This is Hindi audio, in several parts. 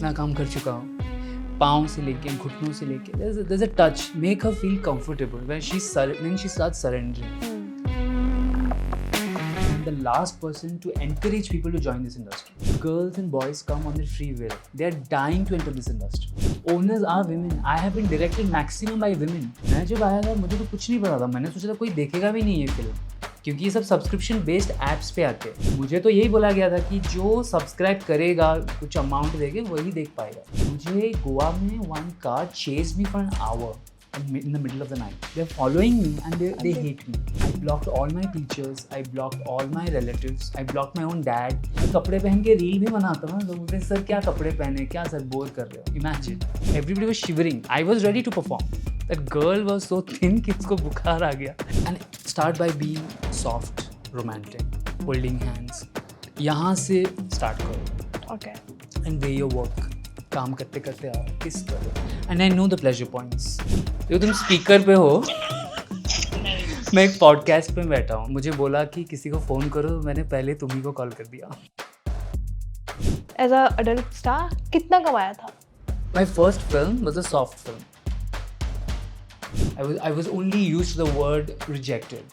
इतना काम कर चुका हूँ, पाँव से लेके घुटनों से लेके there's a touch make her feel comfortable when she starts surrendering. I'm the last person to encourage people to join this industry. Girls and boys come on their free will. They are dying to enter this industry. Owners are women. I have been directed maximum by women. मैं जब आया था मुझे तो कुछ नहीं पता था, मैंने सोचा था कोई देखेगा भी नहीं ये फिल्म, क्योंकि ये सब सब्सक्रिप्शन बेस्ड ऐप्स पे आते हैं. मुझे तो यही बोला गया था कि जो सब्सक्राइब करेगा कुछ अमाउंट देके वही देख पाएगा. मुझे गोवा में one car chased me for an hour in the middle of the night. They're following me and they hate me. I blocked all my teachers, I blocked all my relatives, I blocked my own dad. कपड़े पहन के रील भी बनाता हूँ तो मुझे सर क्या कपड़े पहने, क्या सर बोर कर रहे हो. Imagine. Everybody was shivering. I was ready to perform. That girl was so thin कि उसको बुखार आ गया. And start by being soft, romantic, holding hands. यहाँ से start करो. Okay. And weigh your work. काम करते करते आओ, किस करो. And I know the pleasure points. तो तुम स्पीकर पे हो, मैं एक पॉडकास्ट पे बैठा हूँ, मुझे बोला कि किसी को फ़ोन करो, मैंने पहले तुम्ही को कॉल कर दिया. एज अ अडल्ट स्टार कितना कमाया था? My first film was a soft film. I was only used to the word rejected.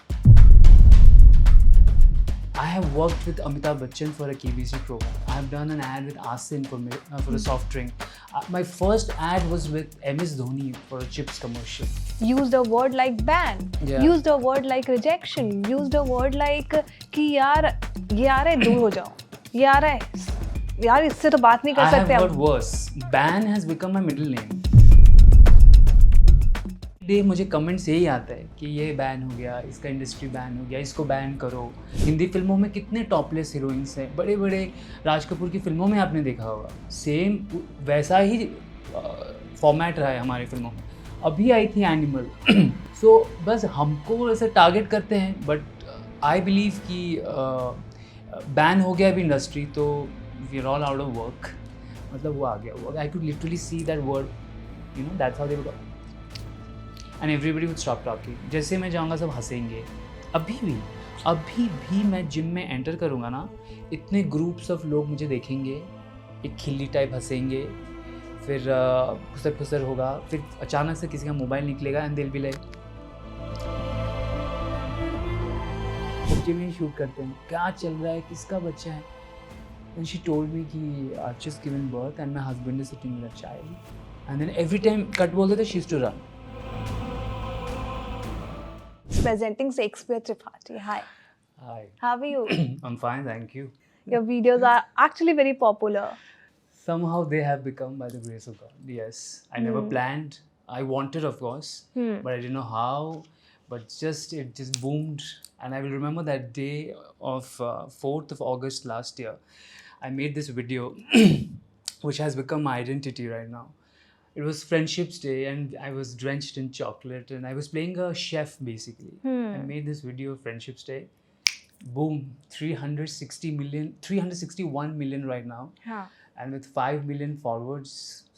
I have worked with Amitabh Bachchan for a KBC program. I have done an ad with Asin for a soft drink. My first ad was with MS Dhoni for a chips commercial. Used a word like ban. Yeah. Used a word like rejection. Used a word like कि यार ये आ रहा है दूर हो जाओ. ये आ रहा है यार इससे तो बात नहीं कर I सकते have हम. heard worse. Ban has become my middle name. Day मुझे कमेंट्स यही आता है कि ये बैन हो गया, इसका इंडस्ट्री बैन हो गया, इसको बैन करो. हिंदी फिल्मों में कितने टॉपलेस हीरोइंस हैं, बड़े बड़े राज कपूर की फिल्मों में आपने देखा होगा. सेम वैसा ही फॉर्मेट रहा है हमारी फिल्मों में. अभी आई थी एनिमल. सो बस हमको ऐसे टारगेट करते हैं, बट आई बिलीव कि बैन हो गया अभी इंडस्ट्री तो we are all out of work. मतलब वो आ गया. I could literally see that word, you know, that's how they go. And everybody would stop talking. जैसे मैं जाऊँगा सब हंसेंगे. अभी भी मैं जिम में एंटर करूँगा ना, इतने ग्रुप्स ऑफ लोग मुझे देखेंगे, एक खिल्ली टाइप हंसेंगे, फिर खुसर खुसर होगा, फिर अचानक से किसी का मोबाइल निकलेगा एंड दिल भी लाइक बच्चे में शूट करते हैं, क्या चल रहा है, किसका बच्चा है. एंड शी टोल्ड मी कि I just given birth and my husband is sitting with a child. And then every time cut बोलते थे she is to run. Presenting Shakespeare Tripathi. Hi. Hi. How are you? I'm fine, thank you. Your videos are actually very popular. Somehow they have become by the grace of God. Yes, I never planned. I wanted, of course, but I didn't know how. But it just boomed, and I will remember that day of 4th of August last year. I made this video, which has become my identity right now. It was Friendship's Day, and I was drenched in chocolate, and I was playing a chef basically. I made this video of Friendship's Day. Boom, 361 million right now. Huh. And with 5 million followers,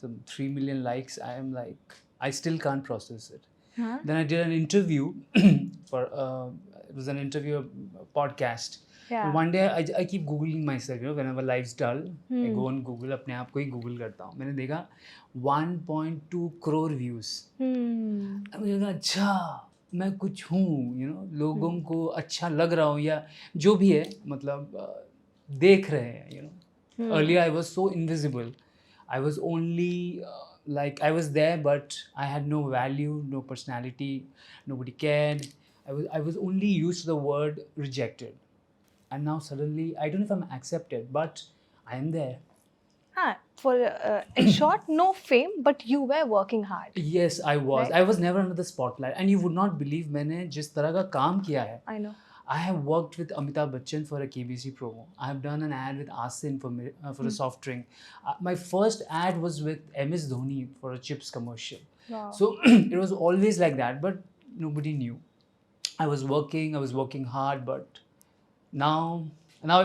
some 3 million likes, I am like, I still can't process it. Huh? Then I did an interview for it was an interview podcast. Yeah. And one day I keep googling myself, you know, whenever life's dull, I go on Google, अपने आप को ही गूगल करता हूँ. मैंने देखा 1.2 crore views. मुझे लगा अच्छा मैं कुछ हूँ, you know, लोगों को अच्छा लग रहा हूँ या जो भी है, मतलब देख रहे हैं, you know. Earlier I was so invisible. I was only like I was there, but I had no value, no personality, nobody cared. I was only used to the word rejected. And now suddenly, I don't know if I'm accepted, but I am there. For in short, no fame, but you were working hard. Yes, I was. Right? I was never under the spotlight. And you would not believe मैंने जिस तरह का काम किया है. I know. I have worked with Amitabh Bachchan for a KBC promo. I have done an ad with Asin for a soft drink. My first ad was with MS Dhoni for a chips commercial. Wow. So it was always like that, but nobody knew. I was working hard, but now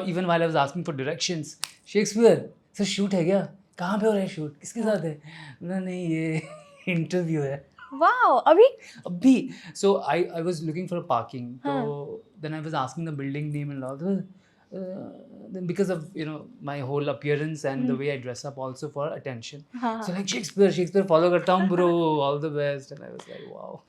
even while I was asking for directions, Shakespeare, sir shoot है क्या, कहाँ पे हो रहा है शूट, किसके साथ है, नहीं ये इंटरव्यू है. Wow, So I was looking for a parking. So then I was asking the building name and all. then because of my whole appearance and the way I dress up also for attention. हाँ So like Shakespeare follow करता हूँ bro, all the best, and I was like wow.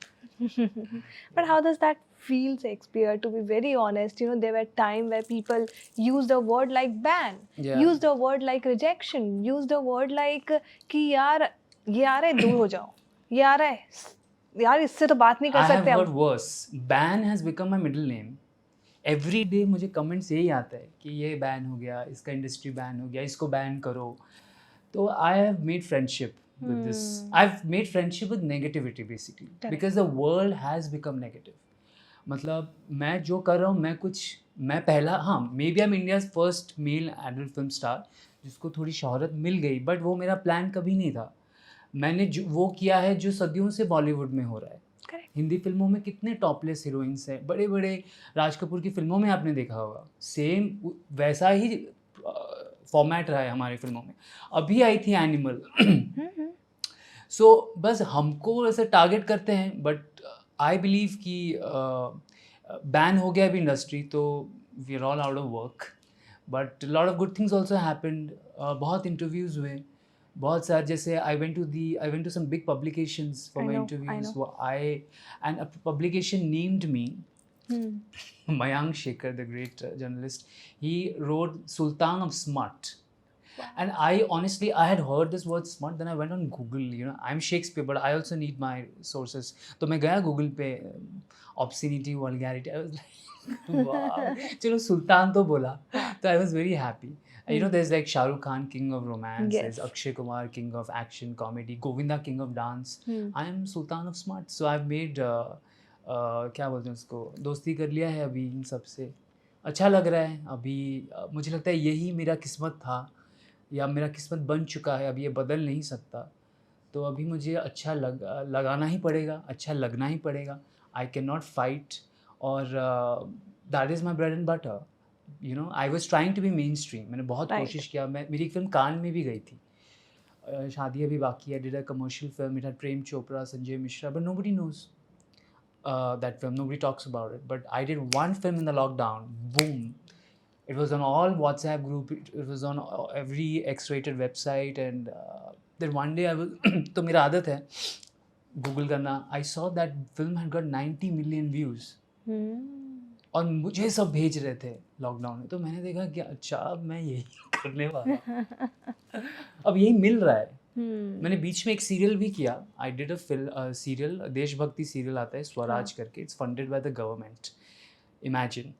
But how does that feel, Shakespeare? To be very honest, there were time where people used a word like ban, Yeah. used a word like rejection, used a word like कि यार ये आ रहा है दूर हो जाओ, ये आ रहा है यार इससे तो बात नहीं कर I have सकते heard हम. worse. Ban has become my middle name. Every day मुझे comments यही आता है कि ये बैन हो गया, इसका इंडस्ट्री बैन हो गया, इसको बैन करो. तो I have made friendship with this. I've made friendship with negativity basically. Correct. Because the world has become negative. मतलब मैं जो कर रहा हूँ मैं पहला maybe I am India's first male adult film star जिसको थोड़ी शोहरत मिल गई, बट वो मेरा प्लान कभी नहीं था. मैंने जो वो किया है जो सदियों से बॉलीवुड में हो रहा है. Correct. हिंदी फिल्मों में कितने टॉपलेस हीरोइंस हैं, बड़े बड़े राज कपूर की फिल्मों में आपने देखा होगा, सेम वैसा ही फॉर्मेट रहा है हमारी फिल्मों में. अभी आई थी एनिमल. सो बस हमको ऐसे टारगेट करते हैं, बट आई बिलीव कि बैन हो गया अभी इंडस्ट्री तो we are all out of work, but lot of good things also happened. बहुत इंटरव्यूज़ हुए, बहुत सारे, जैसे I went to some big publications for my interviews. And a publication named me Mayank Shekhar, the great journalist. He wrote Sultan of Smart. And I honestly, I had heard this word smart, then I went on Google, I'm Shakespeare, but I also need my sources. तो मैं गया Google पे, obscenity, vulgarity, I was like, wow, चलो सुल्तान तो बोला, तो I was very happy. There's like Shah Rukh Khan, king of romance, Yes. there's Akshay Kumar, king of action comedy, Govinda, king of dance. I am Sultan of Smart. So I've made, क्या बोलते हैं उसको, दोस्ती कर लिया है अभी इन सब से. अच्छा लग रहा है अभी. मुझे लगता है यही मेरा किस्मत था, या मेरा किस्मत बन चुका है, अभी ये बदल नहीं सकता. तो अभी मुझे अच्छा लगाना ही पड़ेगा, अच्छा लगना ही पड़ेगा. आई कैन नॉट फाइट, और that is my bread and butter. I was trying to be mainstream. मैंने बहुत कोशिश किया. मेरी एक फिल्म कान में भी गई थी, शादी अभी बाकी है. Did a commercial film, it had Prem Chopra, Sanjay Mishra, but nobody knows that film, nobody talks about it. But I did one film in the lockdown, boom, it was on all WhatsApp group, it was on every X-rated website, and then one day I was तो मेरा आदत है गूगल करना. I saw that film had got 90 million views. और मुझे सब भेज रहे थे लॉकडाउन में. तो मैंने देखा कि अच्छा अब मैं यही करने वाला, अब यही मिल रहा है. मैंने बीच में एक सीरियल भी किया. आई डिड अ सीरियल, देशभक्ति सीरियल आता है स्वराज करके. It's funded by the government, imagine.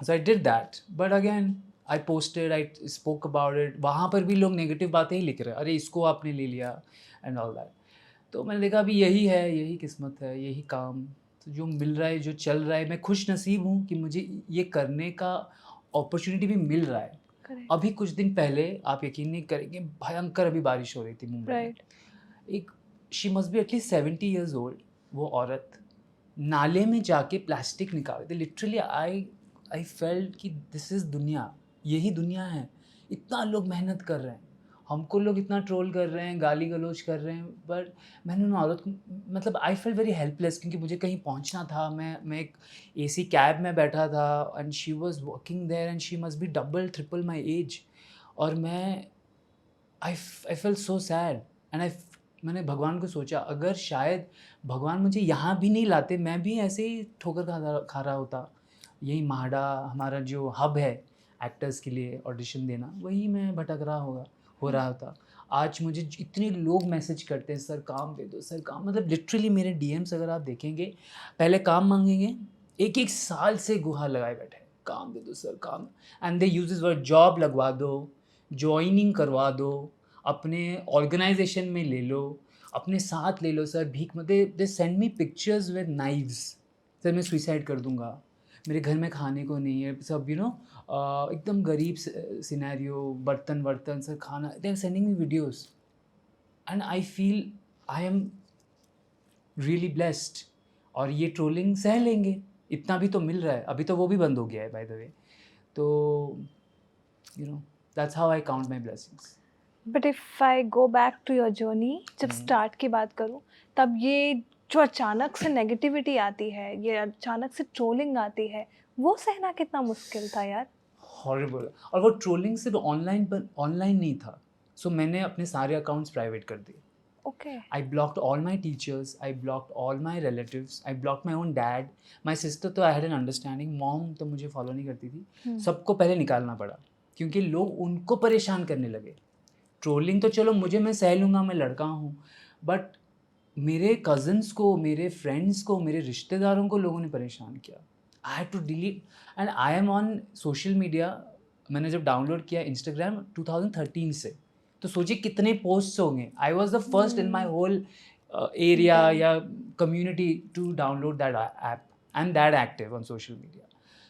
So I did that, but again I posted, I spoke about it. वहाँ पर भी लोग नेगेटिव बातें ही लिख रहे हैं, अरे इसको आपने ले लिया एंड ऑल दैट. तो मैंने देखा अभी यही है, यही किस्मत है, यही काम. तो जो मिल रहा है, जो चल रहा है, मैं खुश नसीब हूँ कि मुझे ये करने का अपॉर्चुनिटी भी मिल रहा है. अभी कुछ दिन पहले, आप यकीन नहीं करेंगे, भयंकर अभी बारिश हो रही थी मुंबई में. एक she must be at least 70 years old, वो औरत नाले में जाके प्लास्टिक निकाल रही थी. लिटरली आई फेल्ट कि दिस इज़ दुनिया, यही दुनिया है. इतना लोग मेहनत कर रहे हैं, हमको लोग इतना ट्रोल कर रहे हैं, गाली गलौज कर रहे हैं, पर मैंने उन औरत को, मतलब आई फेल वेरी हेल्पलेस, क्योंकि मुझे कहीं पहुंचना था. मैं एक AC कैब में बैठा था, and she was working there, and she must be double triple my age. और मैं आई फेल सो सैड, एंड मैंने भगवान को सोचा, अगर शायद भगवान मुझे यहाँ भी नहीं लाते, मैं भी ऐसे ही ठोकर खा रहा होता. यही म्हाडा हमारा जो हब है एक्टर्स के लिए ऑडिशन देना, वही मैं भटक रहा हो रहा था. आज मुझे इतने लोग मैसेज करते हैं, सर काम दे दो, सर काम, मतलब लिटरली मेरे DMs अगर आप देखेंगे, पहले काम मांगेंगे, एक साल से गुहार लगाए बैठे, काम दे दो सर, काम. And they use this word, job लगवा दो, ज्वाइनिंग करवा दो, अपने ऑर्गेनाइजेशन में ले लो, अपने साथ ले लो सर, भीख मत दे. Send me pictures with knives, sir मैं सुइसाइड कर दूंगा, मेरे घर में खाने को नहीं है, सब एकदम गरीब सिनेरियो, बर्तन सर, खाना. They are sending me videos, and I feel I am really blessed. और ये ट्रोलिंग सह लेंगे, इतना भी तो मिल रहा है. अभी तो वो भी बंद हो गया है बाय द वे. तो that's how I count my blessings. But if I go back to your journey, जब स्टार्ट की बात करूँ, तब ये जो अचानक से नेगेटिविटी आती है, ये अचानक से ट्रोलिंग आती है, वो सहना कितना मुश्किल था यार? हॉरिबल। और वो ट्रोलिंग सिर्फ ऑनलाइन नहीं था, सो मैंने अपने सारे अकाउंट्स प्राइवेट कर दिए। Okay. I blocked all my teachers, I blocked all my relatives, I blocked my own dad, my sister तो I had an understanding, mom तो मुझे फॉलो नहीं करती थी। सबको पहले निकालना पड़ा क्योंकि लोग उनको परेशान करने लगे। ट्रोलिंग तो चलो मुझे, मैं सह लूँगा, मैं लड़का हूँ, बट मेरे कज़न्स को, मेरे फ्रेंड्स को, मेरे रिश्तेदारों को लोगों ने परेशान किया। I had to delete and I am on social media. मैंने जब डाउनलोड किया इंस्टाग्राम 2013 से, तो सोचिए कितने पोस्ट्स होंगे। I was the first in my whole area या community to download that app. I am that active on social media.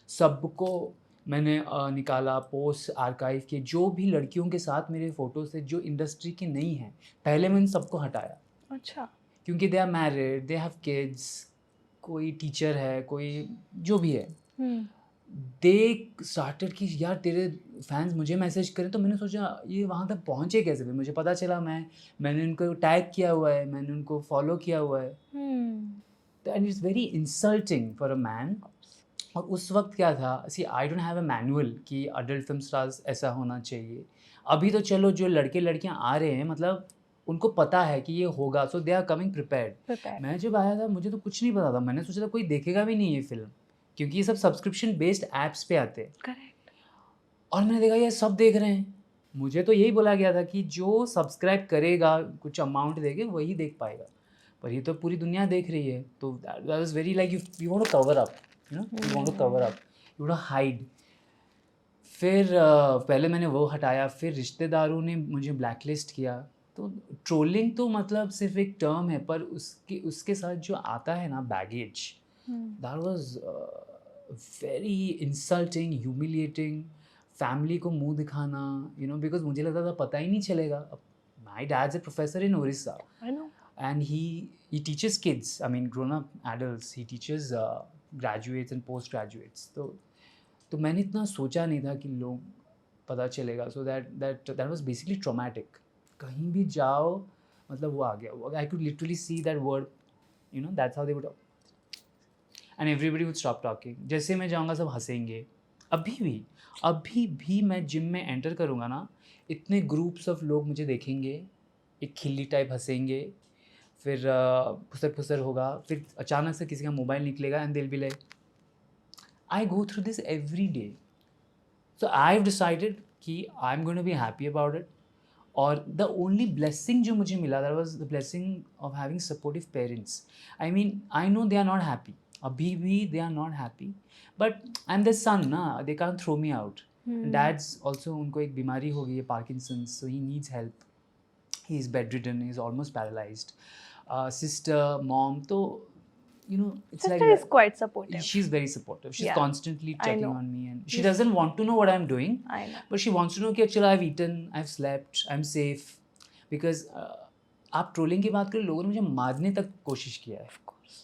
सबको मैंने निकाला, पोस्ट आर्काइव किए, जो भी लड़कियों के साथ मेरे फ़ोटोज़ थे जो इंडस्ट्री की नहीं हैं, पहले मैंने सबको हटाया। अच्छा। क्योंकि they are married, they have kids, कोई टीचर है, कोई जो भी है, दे स्टार्टेड कि यार तेरे फैंस मुझे मैसेज करें। तो मैंने सोचा ये वहाँ तक पहुँचे कैसे भी। मुझे पता चला मैंने उनको टैग किया हुआ है, मैंने उनको फॉलो किया हुआ है। And it's very insulting for a man. और उस वक्त क्या था, see I don't have a manual कि अडल्ट फिल्म स्टार्स ऐसा होना चाहिए। अभी तो चलो जो लड़के लड़कियाँ आ रहे हैं, मतलब उनको पता है कि ये होगा, सो दे आर कमिंग प्रिपेयर्ड। मैं जब आया था मुझे तो कुछ नहीं पता था। मैंने सोचा था कोई देखेगा भी नहीं ये फिल्म, क्योंकि ये सब सब्सक्रिप्शन बेस्ड ऐप्स पे आते हैं। करेक्ट। और मैंने देखा ये सब देख रहे हैं। मुझे तो यही बोला गया था कि जो सब्सक्राइब करेगा, कुछ अमाउंट देके, वही देख पाएगा, पर ये तो पूरी दुनिया देख रही है। तो that was very like you want to cover up, you want to cover up, you want to hide. फिर पहले मैंने वो हटाया, फिर रिश्तेदारों ने मुझे ब्लैकलिस्ट किया। तो ट्रोलिंग तो मतलब सिर्फ एक टर्म है, पर उसके साथ जो आता है ना baggage, that was very insulting, humiliating. Family को मुंह दिखाना, बिकॉज मुझे लगता था पता ही नहीं चलेगा। My dad's a professor in Orissa, and he teaches kids, I mean grown up adults, he teaches graduates and postgraduates. तो मैंने इतना सोचा नहीं था कि लोग पता चलेगा। So that was basically traumatic. कहीं भी जाओ, मतलब वो आ गया, I could literally see that word, that's how they would, and everybody would stop talking. जैसे मैं जाऊँगा सब हंसेंगे। अभी भी मैं जिम में एंटर करूँगा ना, इतने ग्रुप्स ऑफ लोग मुझे देखेंगे, एक खिल्ली टाइप हंसेंगे, फिर फुसर फुसर होगा, फिर अचानक से किसी का मोबाइल निकलेगा and they will be like, I go through this every day. So I have decided कि I am going to be happy about it. और द ओनली ब्लेसिंग जो मुझे मिला, that was the blessing of having supportive parents. I mean I know they are not happy, अभी भी they are not happy, but I am the son ना, they can't throw me out. Dads also, उनको एक बीमारी हो गई है, Parkinson's, so he needs help, he is bedridden, he is almost paralyzed. Sister, mom, so it's Sister like is quite supportive. She's very supportive. She's Yeah, constantly I checking know. on me, and she doesn't want to know what I'm doing, I know. but she wants to know कि चलो I've eaten, I've slept, I'm safe. Because आप ट्रोलिंग की बात करें, लोगों ने मुझे मारने तक कोशिश किया है। Of course.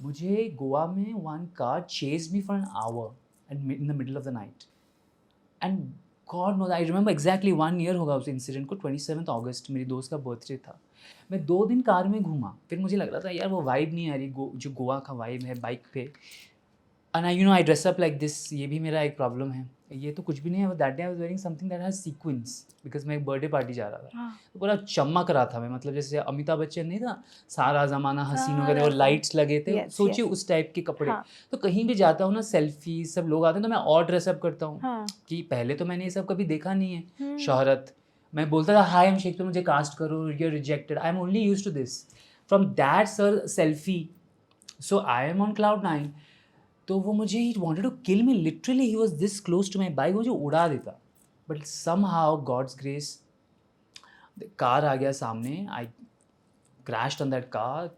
मुझे गोवा में one car chased me for an hour in the middle of the night, and God knows, I remember exactly 1 year होगा उस इंसिडेंट को। 27 अगस्त मेरी दोस्त का बर्थडे था। मैं 2 दिन कार में घूमा, फिर मुझे लग रहा था यार वो वाइब नहीं आ रही, जो गोवा का वाइब है बाइक पे। And I dress up like this, ये भी मेरा एक प्रॉब्लम है। ये तो कुछ भी नहीं है, that day I was wearing something that has sequence, because मैं एक बर्थडे पार्टी जा रहा था। तो पूरा चमक रहा था मैं, मतलब जैसे अमिताभ बच्चन नहीं था, सारा ज़माना हसीनों का, वो लाइट्स लगे थे, सोचिए उस टाइप के कपड़े। तो कहीं भी जाता हूँ ना, सेल्फी सब लोग आते हैं, तो मैं और ड्रेसअप करता हूँ कि पहले तो मैंने ये सब कभी देखा नहीं है, शोहरत। मैं बोलता था हाय एम शेख, तो मुझे कास्ट करो, you are rejected, I am only used to this. From that sir selfie, so I am on cloud 9। तो वो मुझे, he wanted to kill me literally, he was this close to my bike, मुझे उड़ा देता। But somehow God's grace, car आ गया सामने, I crashed on that car.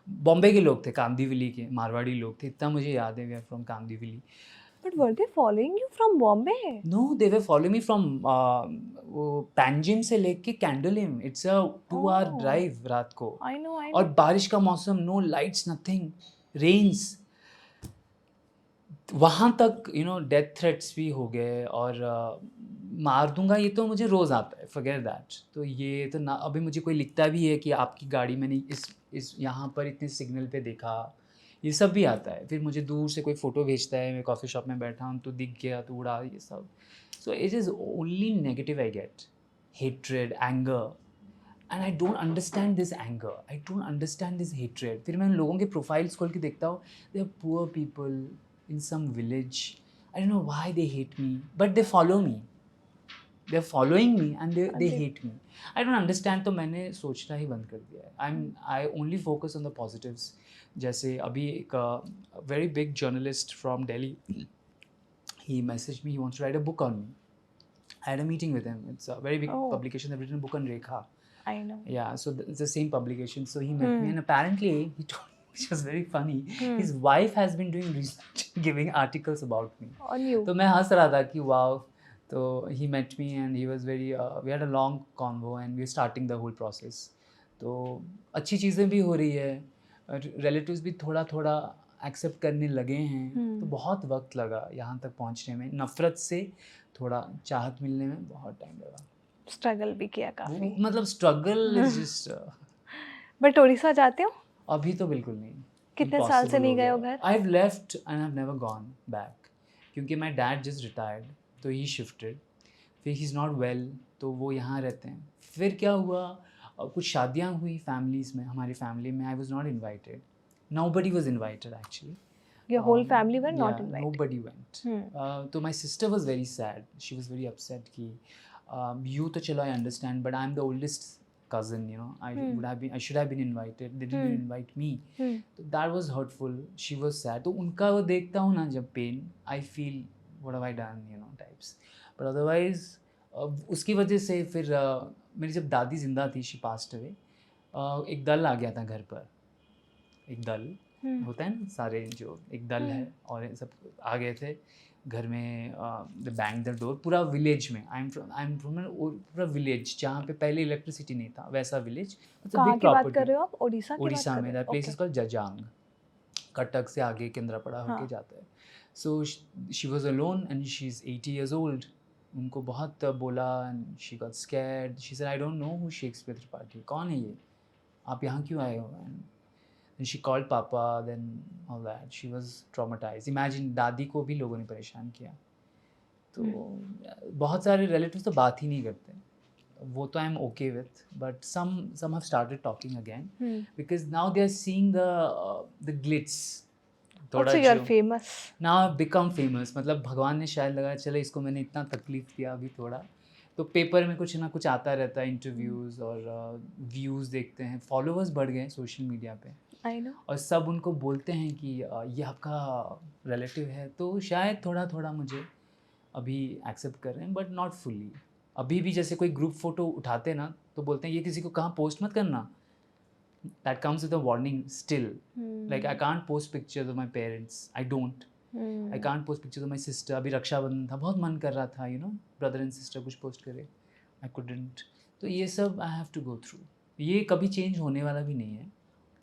Bombay के लोग थे, कांदीवली के मारवाड़ी लोग थे, इतना मुझे याद है, we are from Kandivali. But were they following you from Bombay? No, they were following me from Panjim से लेके Candolim. It's a 2-hour drive रात को। I know. और बारिश का मौसम, नो लाइट्स, नथिंग, रेन्स। वहाँ तक डेथ थ्रेट्स भी हो गए, और मार दूंगा ये तो मुझे रोज़ आता है, फॉरगेट दैट। तो ये तो ना, अभी मुझे कोई लिखता भी है कि आपकी गाड़ी मैंने इस यहाँ पर इतने सिग्नल पे देखा, ये सब भी आता है। फिर मुझे दूर से कोई फ़ोटो भेजता है, मैं कॉफ़ी शॉप में बैठा हूँ तो दिख गया तो उड़ा, ये सब। So it is only negative I get, hatred, anger, and I don't understand this anger, I don't understand this hatred. फिर मैं उन लोगों के प्रोफाइल्स खोल के देखता हूँ, they are poor people in some village, I don't know why they hate me, but they follow me, they are following me and they जी। Hate me. I don't understand, तो मैंने सोचना ही बंद कर दिया है। I only focus on the positives. जैसे अभी एक very big journalist from Delhi, he messaged me, he wants to write a book on me. I had a meeting with him. It's a very big Oh. publication. They've written a book on Rekha. I know. Yeah, so it's the same publication. So he met me, and apparently he told me, which was very funny, his wife has been doing research, giving articles about me. On you. तो मैं हंस रहा था कि wow. तो he met me and he was very we had a long convo and we were starting the whole process. तो अच्छी चीज़ें भी हो रही है, रिलेटिव्स भी थोड़ा थोड़ा एक्सेप्ट करने लगे हैं। तो बहुत वक्त लगा यहाँ तक पहुँचने में, नफ़रत से थोड़ा चाहत मिलने में बहुत टाइम लगा। स्ट्रगल भी किया काफी। मतलब struggle is just, but Orissa जाते हो? अभी तो बिल्कुल नहीं। कितने साल से नहीं गए हो घर? I have left and I have never gone back, क्योंकि माय डैड जस्ट रिटायर्ड तो ही शिफ्टेड, फिर ही इज़ नॉट वेल तो वो यहाँ रहते हैं। फिर क्या हुआ, कुछ शादियाँ हुई फैमिलीज़ में, हमारी फैमिली में। I was not invited, nobody was invited actually. Your whole family were not Yeah, invited. nobody went. So my sister was very sad. She was very upset कि you तो चलो I understand, but I'm the oldest cousin, you know. I should have been invited. They didn't invite me. So that was hurtful. She was sad. तो उनका वो देखता हूँ ना जब pain, I feel what have I done, you know, types. But otherwise उसकी वजह से फिर मेरी जब दादी जिंदा थी, she passed away, एक दल आ गया था घर पर। एक दल होता है ना, सारे जो एक दल है और ये सब आ गए थे घर में। द बैंक द डोर, पूरा विलेज में। आई एम फ्रॉम पूरा विलेज जहाँ पे पहले इलेक्ट्रिसिटी नहीं था, वैसा विलेज। कहाँ की बात कर रहे हो आप? उड़ीसा की बात उड़ीसा कर में रहे हो? That place is called Jajang, Cuttack से आगे केंद्रापड़ा होके जाता है। So she was alone and she is 80 years old. उनको बहुत बोला and she got scared. She said I don't know who Shakespeare Tripathi, कौन है ये, आप यहाँ क्यों आए हो? Then she called Papa, then all that. She was traumatized. Imagine, दादी को भी लोगों ने परेशान किया। तो बहुत सारे रिलेटिव्स तो बात ही नहीं करते, वो तो I am okay with, but some have started talking again because now they are seeing the glitz. Also you are famous. Now I've become famous. मतलब भगवान ने शायद लगाया चलो इसको मैंने इतना तकलीफ दिया अभी थोड़ा, तो पेपर में कुछ ना कुछ आता रहता है, इंटरव्यूज़ और व्यूज़ देखते हैं, फॉलोअर्स बढ़ गए सोशल मीडिया पे। I know. और सब उनको बोलते हैं कि ये आपका रिलेटिव है, तो शायद थोड़ा थोड़ा मुझे अभी एक्सेप्ट कर रहे हैं, बट नॉट फुली। अभी भी जैसे कोई ग्रुप फ़ोटो उठाते ना तो बोलते हैं ये किसी को कहाँ पोस्ट मत करना, that comes with a warning still. Like I can't post pictures of my parents, I don't, I can't post pictures of my sister. अभी रक्षाबंधन था, बहुत मन कर रहा था, you know, brother and sister कुछ पोस्ट करे, आई कुडंट। तो ये सब I have to go through, ये कभी चेंज होने वाला भी नहीं है।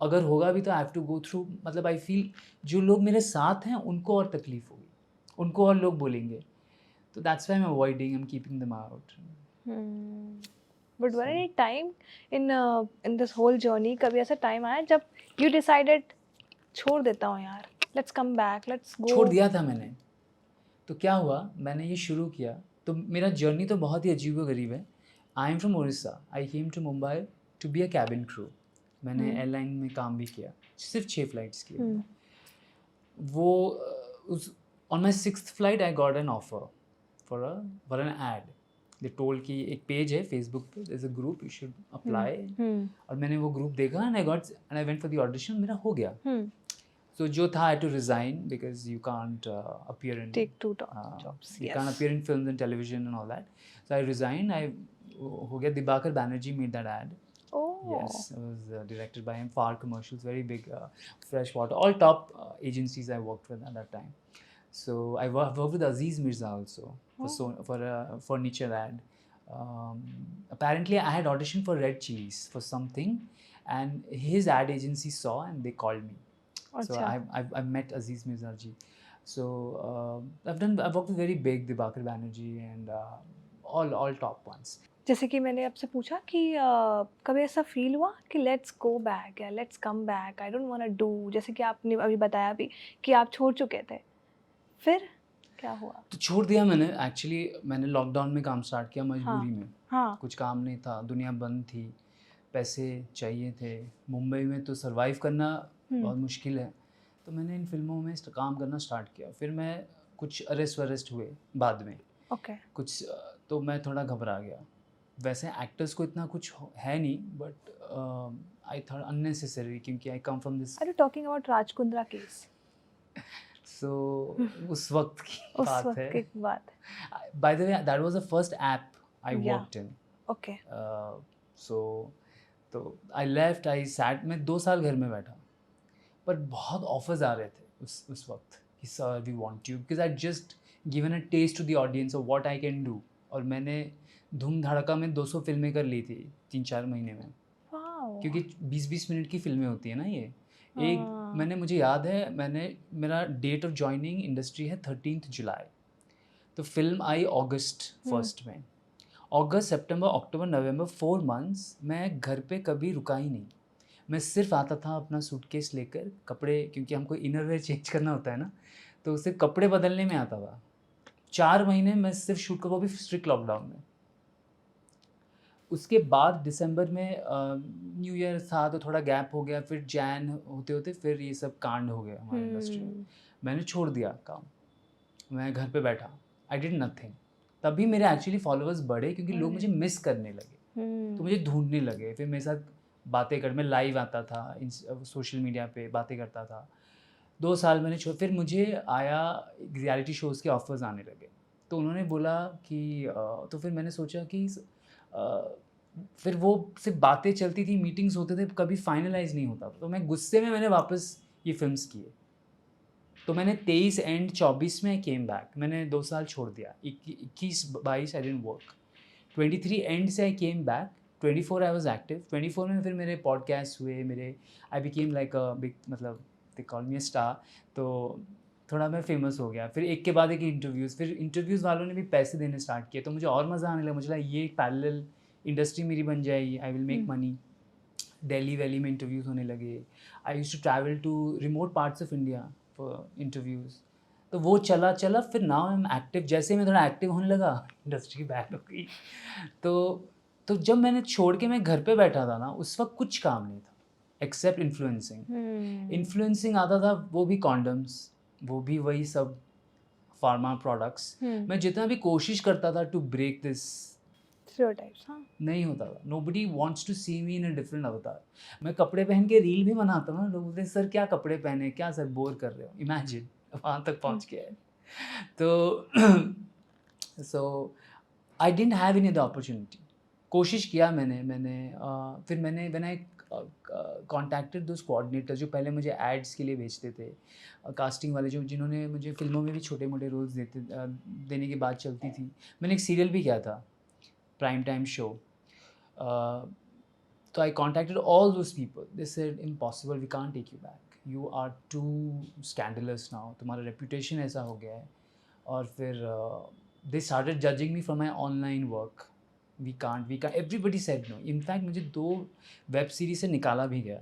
अगर होगा भी तो I have to go through. मतलब आई फील जो लोग मेरे साथ हैं उनको और तकलीफ होगी, उनको और लोग बोलेंगे, तो that's why I am avoiding, I am keeping them out. But any time in this whole journey, कभी ऐसा टाइम आया जब you decided छोड़ देता हूँ यार, let's come back, let's go? छोड़ दिया था मैंने। तो क्या हुआ, मैंने ये शुरू किया तो मेरा जर्नी तो बहुत ही अजीब-व-गरीब है। I am from Orissa, I came to Mumbai to be a cabin crew. मैंने एयरलाइन में काम भी किया, सिर्फ 6 फ्लाइट्स की। वो उस on my 6th flight I got an offer for an ad. They told कि एक पेज है फेसबुक पे, there is a group, you should apply. और मैंने वो ग्रुप देखा and I went for the audition, मेरा हो गया। So जो था, I had to resign because you can't appear in take 2 jobs. You can't appear in films and television and all that. So I resigned. हो गया। Dibakar Banerjee made that ad. Oh. Yes, it was directed by him. Far Commercials, very big, Freshwater, all top agencies I worked with at that time. So I worked with Aziz Mirza also for a furniture ad. Apparently I had auditioned for Red Chilies for something, and his ad agency saw and they called me. So I've met Aziz Mirza ji. So I've worked with very big Dibakar Banerjee and all top ones. जैसे कि मैंने आपसे पूछा कि कभी ऐसा फील हुआ कि लेट्स गो बैक या let's come back, I don't want to do, जैसे कि आपने अभी बताया भी कि आप छोड़ चुके थे, फिर क्या हुआ? तो छोड़ दिया मैंने एक्चुअली। मैंने लॉकडाउन में काम स्टार्ट किया हाँ, मजबूरी में। हाँ। कुछ काम नहीं था, दुनिया बंद थी, पैसे चाहिए थे। मुंबई में तो सर्वाइव करना हुँ, बहुत मुश्किल है। तो मैंने इन फिल्मों में काम करना स्टार्ट किया। फिर मैं कुछ अरेस्ट वरेस्ट हुए बाद में ओके। कुछ, तो मैं थोड़ा घबरा गया। वैसे एक्टर्स को इतना कुछ है नहीं, बट आई थॉट अननेसेसरी, क्योंकि I come from this. Are you talking about Raj Kundra case? So उस वक्त की उस बात वक़्त है। की बात है। By the way that was the first app I या वर्कड इन। ओके। सो तो आई लेफ्ट, आई सैट, मैं 2 साल घर में बैठा। पर बहुत ऑफर्स आ रहे थे उस वक्त कि sir we want you, because I just given a test to the audience of what I can do. और मैंने धूम धड़का में 200 फिल्में कर ली थी 3-4 महीने में, वाओ! क्योंकि 20-20 मिनट की फिल्में होती है ना ये। एक हाँ। मैंने, मुझे याद है, मेरा डेट ऑफ जॉइनिंग इंडस्ट्री है 13 जुलाई। तो फिल्म आई अगस्त हुँ, फर्स्ट में। अगस्त, सितंबर, अक्टूबर, नवंबर, 4 मंथ्स मैं घर पे कभी रुका ही नहीं। मैं सिर्फ आता था अपना सूटकेस लेकर, कपड़े, क्योंकि हमको इनरवेयर चेंज करना होता है ना, तो सिर्फ कपड़े बदलने में आता था। 4 महीने मैं सिर्फ शूट कर, वो भी स्ट्रिक्ट लॉकडाउन में। उसके बाद दिसंबर में न्यू ईयर था तो थोड़ा गैप हो गया, फिर जैन होते होते फिर ये सब कांड हो गया हमारी इंडस्ट्री में। हुँ, मैंने छोड़ दिया काम, मैं घर पे बैठा, आई डिड नथिंग। तभी मेरे एक्चुअली फॉलोअर्स बढ़े, क्योंकि लोग मुझे बढ़िया। मिस करने लगे, तो हुँ, मुझे ढूंढने लगे। फिर मेरे साथ बातें कर, मैं लाइव आता था सोशल मीडिया पे बातें करता था। 2 साल मैंने छोड़, फिर मुझे आया रियलिटी शोज़ के ऑफर्स आने लगे। तो उन्होंने बोला कि तो फिर मैंने सोचा कि अ, फिर वो सिर्फ बातें चलती थी, मीटिंग्स होते थे, कभी फाइनलाइज नहीं होता। तो मैं गुस्से में मैंने वापस ये फिल्म्स किए। तो मैंने 23 एंड 24 में केम बैक। मैंने 2 साल छोड़ दिया, 21-22 आई डिडंट वर्क। 23 एंड से I came back. 24 I was active. 24 में फिर मेरे पॉडकास्ट हुए, मेरे I became like a big, मतलब they call me a star. तो थोड़ा मैं फेमस हो गया। फिर एक के बाद एक इंटरव्यूज़, फिर इंटरव्यूज़ वालों ने भी पैसे देने स्टार्ट किए, तो मुझे और मज़ा आने लगा। मुझे लगा ये एक पैरेलल इंडस्ट्री मेरी बन जाएगी, I will make hmm, money. Delhi valley में इंटरव्यूज़ होने लगे। I used to travel to remote parts of India for interviews. तो वो चला चला, फिर नाउ आई एम एक्टिव। जैसे मैं थोड़ा एक्टिव होने लगा, इंडस्ट्री बैक हो गई। तो तो जब मैंने छोड़ के मैं घर पे बैठा था ना, उस वक्त कुछ काम नहीं था एक्सेप्ट इन्फ्लुएंसिंग। हुँ, इन्फ्लुएंसिंग आता था, वो भी कॉन्डम्स, वो भी वही सब फार्मा प्रोडक्ट्स। हुँ, मैं जितना भी कोशिश करता था टू ब्रेक दिस, स्टीरियोटाइप्स हाँ। नहीं होता था। Nobody wants to see me in a different avatar. मैं कपड़े पहन के रील भी बनाता हूँ ना, लोग बोलते हैं सर क्या कपड़े पहने, क्या सर बोर कर रहे हो। इमेजिन वहाँ तक हुँ, पहुँच गया है। तो so I didn't have any other opportunity. कोशिश किया मैंने फिर मैंने when I contacted those coordinator जो पहले मुझे एड्स के लिए भेजते थे, कास्टिंग वाले, जो जिन्होंने मुझे फिल्मों में भी छोटे मोटे रोल्स देने की बात चलती थी। मैंने एक सीरियल भी किया था, prime time show. So I contacted all those people. They said, impossible, we can't take you back. You are too scandalous now. तुम्हारा reputation ऐसा हो गया है। और फिर they started judging me for my online work. We can't. Everybody said no. In fact, मुझे 2 वेब सीरीज से निकाला भी गया।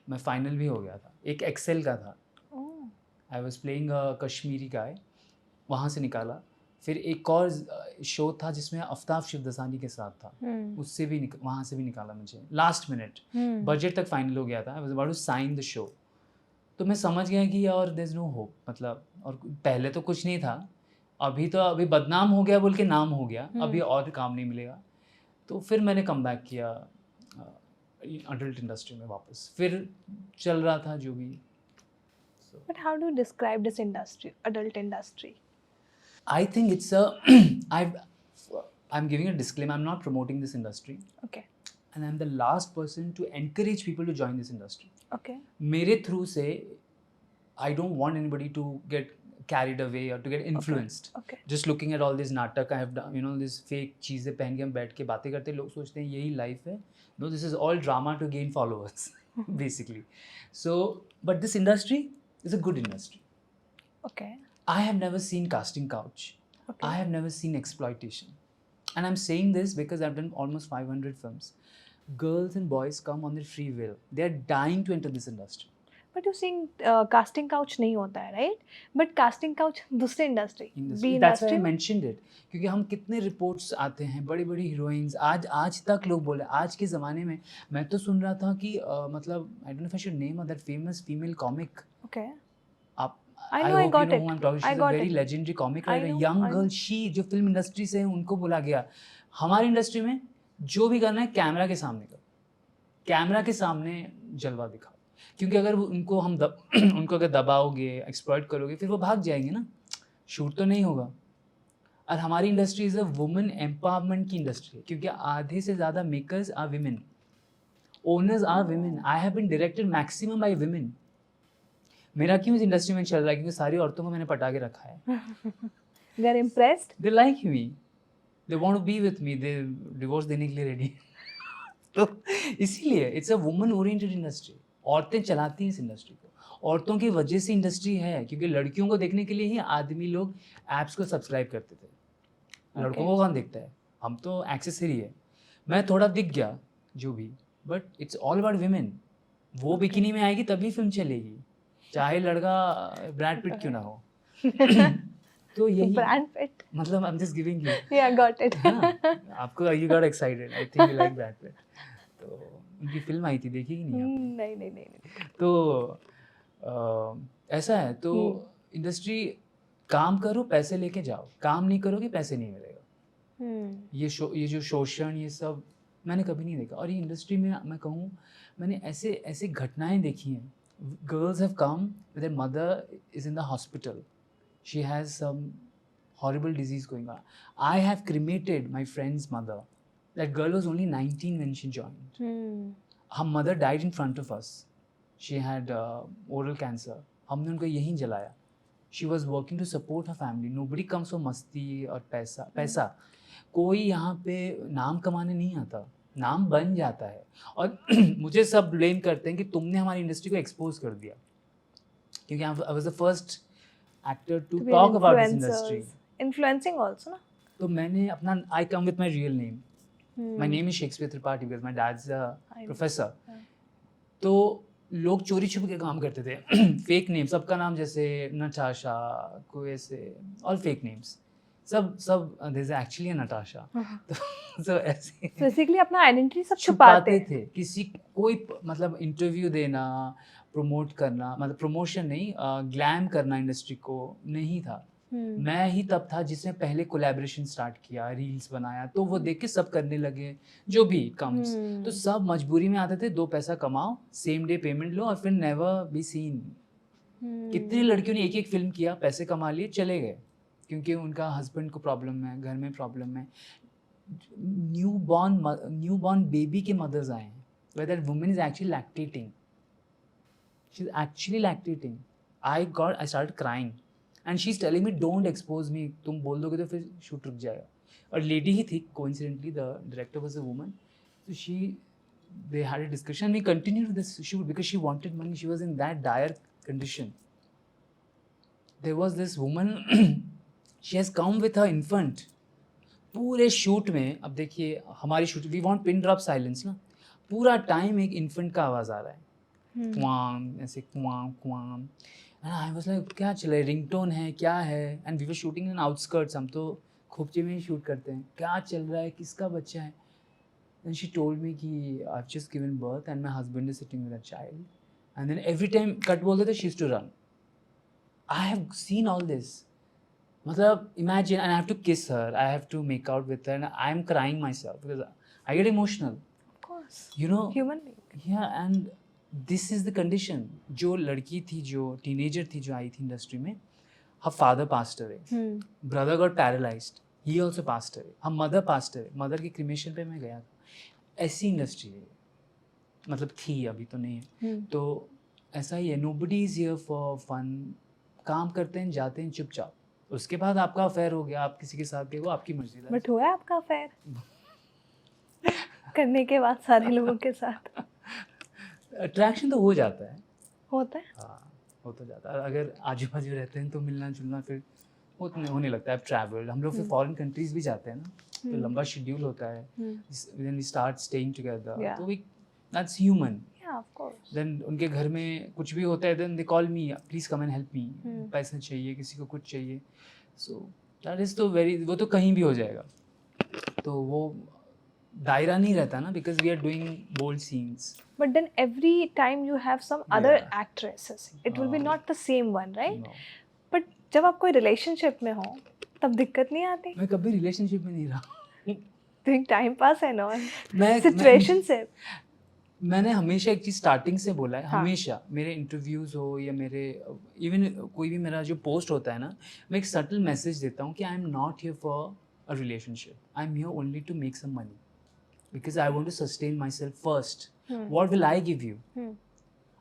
मैं फाइनल भी हो गया था। एक एक्सेल का था, oh! I was playing a Kashmiri guy, वहाँ से निकाला। फिर एक और शो था जिसमें आफ्ताब शिवदसानी के साथ था, हुँ, उससे भी वहाँ से भी निकाला मुझे लास्ट मिनट। हुँ, बजट तक फाइनल हो गया था, I was about to sign the show. तो मैं समझ गया कि यार देयर इज़ नो होप, मतलब। और पहले तो कुछ नहीं था, अभी तो अभी बदनाम हो गया बोल के नाम हो गया, अभी हुँ। और काम नहीं मिलेगा। तो फिर मैंने कम बैक किया अडल्ट इंडस्ट्री में वापस। फिर चल रहा था जो भी। So, But how do you describe this industry, adult industry? I think it's a I've I'm giving a disclaimer. I'm not promoting this industry, Okay, and I'm the last person to encourage people to join this industry. okay, मेरे थ्रू से I don't want anybody to get carried away or to get okay, influenced. okay. Just looking at all this नाटक I have done, this fake चीज़ें पहन के हम बैठ के बातें करते हैं, लोग सोचते हैं यही लाइफ है. No, this is all drama to gain followers, basically. So, but this industry is a good industry. Okay, I have never seen casting couch. okay. I have never seen exploitation. And I'm saying this because I've done almost 500 films. Girls and boys come on their free will. They are dying to enter this industry. But you seeing casting couch नहीं होता है राइट, बट कास्टिंग काउच दूसरे industry be That's why industry I mentioned it. क्योंकि हम कितने रिपोर्ट्स आते हैं, बड़ी बड़ी हीरोइंस आज तक लोग बोले, आज के ज़माने में मैं तो सुन रहा था कि मतलब आई don't know if I should name that famous female comic. Okay आप I I know, I hope got you know it. who I'm talking. I She's a got very it. legendary comic I writer. know, Young I girl, know. she जो फिल्म इंडस्ट्री से है उनको बोला गया, हमारी इंडस्ट्री में जो भी करना है कैमरा के सामने करो, कैमरा के सामने जलवा दिखाओ. क्योंकि अगर उनको उनको अगर दबाओगे, एक्सप्लॉइट करोगे, फिर वो भाग जाएंगे ना, शूट तो नहीं होगा. और हमारी industry is a women empowerment की इंडस्ट्री है, क्योंकि आधे से ज़्यादा makers are women, owners are women. I have been directed maximum by women. मेरा क्यों इस इंडस्ट्री में चल रहा है? क्योंकि सारी औरतों को मैंने पटा के रखा है. They are impressed, they like me, they want to be with me, they divorce देने के लिए रेडी. तो इसीलिए it's a woman oriented industry. औरतें चलाती हैं इस इंडस्ट्री को. औरतों की वजह से इंडस्ट्री है, क्योंकि लड़कियों को देखने के लिए ही आदमी लोग ऐप्स को सब्सक्राइब करते थे. लड़कों को कौन देखता है? हम तो एक्सेसरी है. मैं थोड़ा दिख गया जो भी, but it's all about women. वो बिकिनी में आएगी तभी फिल्म चलेगी, चाहे लड़का ब्रैड पिट क्यों ना हो. तो यही ब्रैड पिट, मतलब I am just giving you. या गॉट इट. आपको you got excited, I think you like Brad Pitt. तो उनकी फिल्म आई थी, देखी कि नहीं आपने? नहीं. तो ऐसा है. तो इंडस्ट्री, काम करो पैसे लेके जाओ, काम नहीं करोगे पैसे नहीं मिलेगा. ये जो शोषण, ये सब मैंने कभी नहीं देखा. और ये इंडस्ट्री में मैं कहूँ, मैंने ऐसे घटनाएं देखी हैं. Girls have come with their mother is in the hospital, she has some horrible disease going on. I have cremated my friend's mother. That girl was only 19 when she joined. Her mother died in front of us. She had oral cancer. हमने उनको यहीं जलाया. She was working to support her family. Nobody comes for मस्ती और पैसा. कोई यहाँ पे नाम कमाने नहीं आता, नाम बन जाता है. और मुझे सब ब्लेम करते हैं कि तुमने हमारी इंडस्ट्री को एक्सपोज कर दिया, क्योंकि I was the first actor to talk about this industry. Influencing also ना. तो मैंने अपना, I come with my real name. My name is Shakespeare Tripathi because my dad's a professor. तो लोग चोरी छुप के काम करते थे. फेक नेम, सबका नाम जैसे नटाशा, कोई ऐसे, ऑल फेक नेम्स, सब देयर इज एक्चुअली नटाशा. तो ऐसे बेसिकली अपना आइडेंटिटी सब छुपाते थे. किसी कोई मतलब इंटरव्यू देना, प्रमोट करना, मतलब प्रमोशन नहीं, ग्लैम करना इंडस्ट्री को नहीं था. मैं ही तब था जिसने पहले कोलैबोरेशन स्टार्ट किया, रील्स बनाया. तो वो देख के सब करने लगे, जो भी कम्स. तो सब मजबूरी में आते थे, 2 पैसा कमाओ, सेम डे पेमेंट लो और फिर नेवर बी सीन. कितनी लड़कियों ने एक फिल्म किया, पैसे कमा लिए, चले गए, क्योंकि उनका हस्बैंड को प्रॉब्लम है, घर में प्रॉब्लम है. न्यू बॉर्न बेबी के मदर्स आए हैं, where that woman is actually lactating. She is actually lactating. I started crying and she is telling me don't expose me, तुम बोल दोगे तो फिर शूट रुक जाएगा. और लेडी ही थी, coincidentally the director was a woman. So they had a discussion. We continued with this shoot because she wanted money. She was in that dire condition. There was this woman, she has come with her infant. पूरे शूट में, अब देखिए हमारी shoot, we want pin drop silence ना, पूरा टाइम एक इन्फेंट का आवाज़ आ रहा है, क्वाम ऐसे क्वाम. एंड आई वाज लाइक क्या चल रहा है, रिंगटोन है क्या है? And we were shooting in outskirts, हम तो खोपचे में ही शूट करते हैं. क्या चल रहा है, किसका बच्चा है? एंड शी टोल्ड मी कि I have just given birth and my husband is sitting with a child. And then every time cut बोलते थे she is to run. I have seen all this. मतलब imagine, and I have to kiss her, I have to make out with her, and I am crying myself because I get emotional. Of course. You know. Human being. Yeah, and this is the condition. जो लड़की थी, जो teenager थी, जो आई थी इंडस्ट्री में, her father passed away. Brother got paralyzed. He also passed away. her mother passed away. mother की क्रिमेशन पे मैं गया था. ऐसी इंडस्ट्री है, मतलब थी, अभी तो नहीं है. तो ऐसा ही है. nobody is here for fun. काम करते हैं, जाते हैं चुपचाप. उसके बाद आपका अफेयर हो गया, आप किसी के साथ गए, वो आपकी मर्जी. बट हुआ है आपका अफेयर करने के बाद सारे लोगों के साथ? अट्रैक्शन तो हो जाता है. होता है. हाँ, हो तो जाता है. अगर आजू बाजू रहते हैं तो मिलना जुलना फिर होने लगता है ट्रैवल, हम लोग फिर फॉरेन कंट्रीज भी जाते हैं ना, तो लंबा शेड्यूल होता है, Hmm. Then we start staying together, Yeah. तो we that's human. Yeah, of course. Then उनके घर में कुछ भी होता है, then they call me, please come and help me, Hmm. पैसा चाहिए, किसी को कुछ चाहिए, सो दैट इज तो वेरी, वो तो कहीं भी हो जाएगा, तो वो दायरा नहीं रहता ना, because we are doing bold scenes. But then every time you have some other Yeah. actresses, it will be हाँ. not the same one, right? No. But जब आप कोई relationship में हो तब दिक्कत नहीं आती? मैं कभी रिलेशनशिप में नहीं रहा। Doing time pass and all. मैं Situationship. मैंने हमेशा एक चीज़ स्टार्टिंग से बोला है, हाँ. हमेशा मेरे इंटरव्यूज़ हो या मेरे इवन कोई भी मेरा जो पोस्ट होता है ना, मैं एक सटल मैसेज देता हूँ कि I am not here for a relationship, I am here only to make some money, because I want to sustain myself first, what will I give you.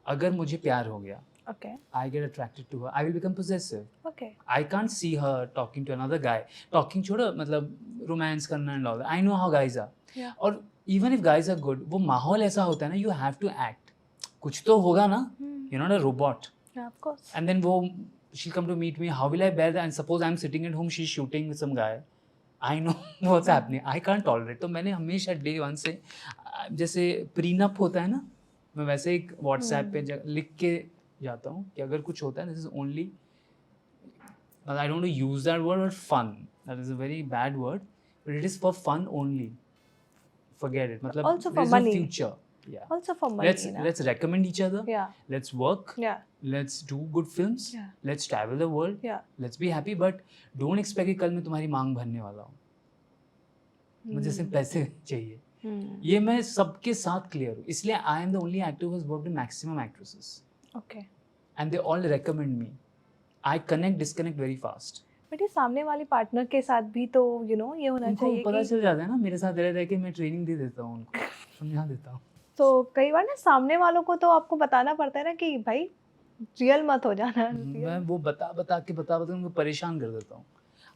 अगर मुझे प्यार हो गया, Okay. I get attracted to her, I will become possessive. Okay. I can't see her talking to another guy. Talking छोड़ो, मतलब romance करना and all that. I know how guys are. Yeah. और even if guys are good, वो माहौल ऐसा होता है ना, you have to act. कुछ तो होगा ना, you're not a robot. Yeah, of course. And then वो she'll come to meet me, how will I bear that? And suppose I'm sitting at home, she's shooting with some guy. I know what's happening. I can't tolerate. तो मैंने हमेशा day one से, जैसे prenup होता है ना, मैं वैसे एक WhatsApp पे लिख के जाता हूँ कि अगर कुछ होता है, this is only, I don't want to use that word, but fun. That is a very bad word, but it is for fun only. Forget it. मतलब Also for there's money. no future. Yeah. Also for money. Let's recommend each other. Yeah. Let's work. Yeah. Let's do good films. Yeah. Let's travel the world. Yeah. Let's be happy, but don't expect कि कल मैं तुम्हारी मांग भरने वाला हूँ। मुझे सिर्फ पैसे चाहिए। ये मैं सबके साथ क्लियर हूँ, इसलिए I am the only actor who has worked with maximum actresses. Okay. And they all recommend me. I connect, disconnect very fast. But ये सामने वाले पार्टनर के साथ भी तो ये होना उनको चाहिए पता कि चल जाता है ना, मेरे साथ रह के मैं ट्रेनिंग दे देता हूँ उनको, समझा देता हूँ। तो कई बार ना सामने वालों को तो आपको बताना पड़ता है ना कि भाई रियल मत हो जाना। मैं वो बता के उनको परेशान कर देता हूँ।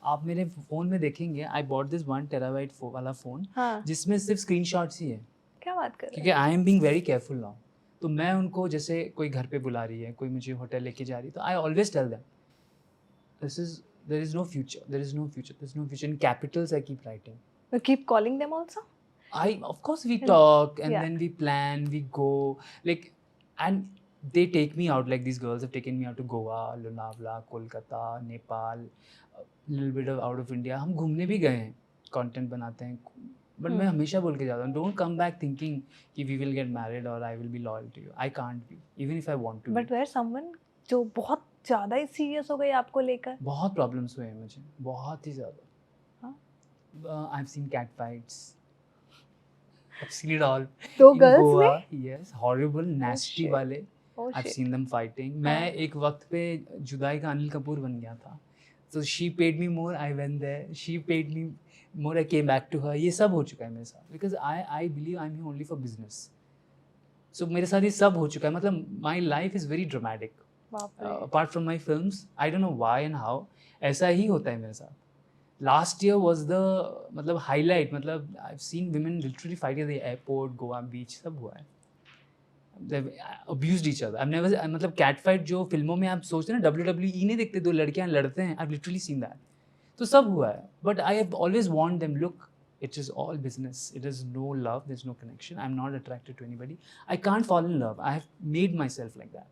आप मेरे फ़ोन में देखेंगे, आई बॉट दिस 1 टेराबाइट वाला फ़ोन, हाँ। जिसमें सिर्फ स्क्रीनशॉट्स ही है। क्या बात कर रहे क्योंकि I am being very careful now. तो मैं उनको, जैसे कोई घर पे बुला रही है, कोई मुझे होटल लेके जा रही है, तो I always tell them there is no future in capitals. I keep writing. You keep calling them also? Of course we talk and Yeah. then we plan, we go, like, and they take me out, like these girls have taken me out to Goa, Lonavala, Kolkata, Nepal, a little bit of out of India. हम घूमने भी गए हैं, content बनाते हैं, but मैं हमेशा बोल के जाता हूँ, don't come back thinking कि we will get married or I will be loyal to you. I can't be, even if I want to. But where someone जो बहुत ज़्यादा ही सीरियस हो गई आपको लेकर? बहुत प्रॉब्लम्स हुए हैं मुझे, बहुत ही ज़्यादा। I've seen cat fights. I've seen it all. दो In गर्ल्स Goa, में? yes, horrible, nasty shit. वाले। Oh I've shit. seen them fighting. मैं एक वक्त पे जुदाई का अनिल कपूर बन गया था। So she paid me more, I went there. She paid me more, I came back to her. ये सब हो चुका है मेरे साथ। Because I believe I'm here only for business. So मेरे साथ ये सब हो चुका है। मतलब my life is very dramatic. बाप रे। Apart from my films, I don't know why and how, ऐसा ही होता है मेरे साथ। Last year was the मतलब highlight, मतलब I've seen women literally fight at the airport, Goa beach, सब हुआ है। They've abused each other. I've never, मतलब cat fight जो फिल्मों में आप सोचते हैं ना, WWE नहीं देखते, दो लड़कियां लड़ते हैं, I've literally seen that. तो सब हुआ है, but I have always warned them, look, it is all business. It is no love, there's no connection. I'm not attracted to anybody. I can't fall in love. I have made myself like that.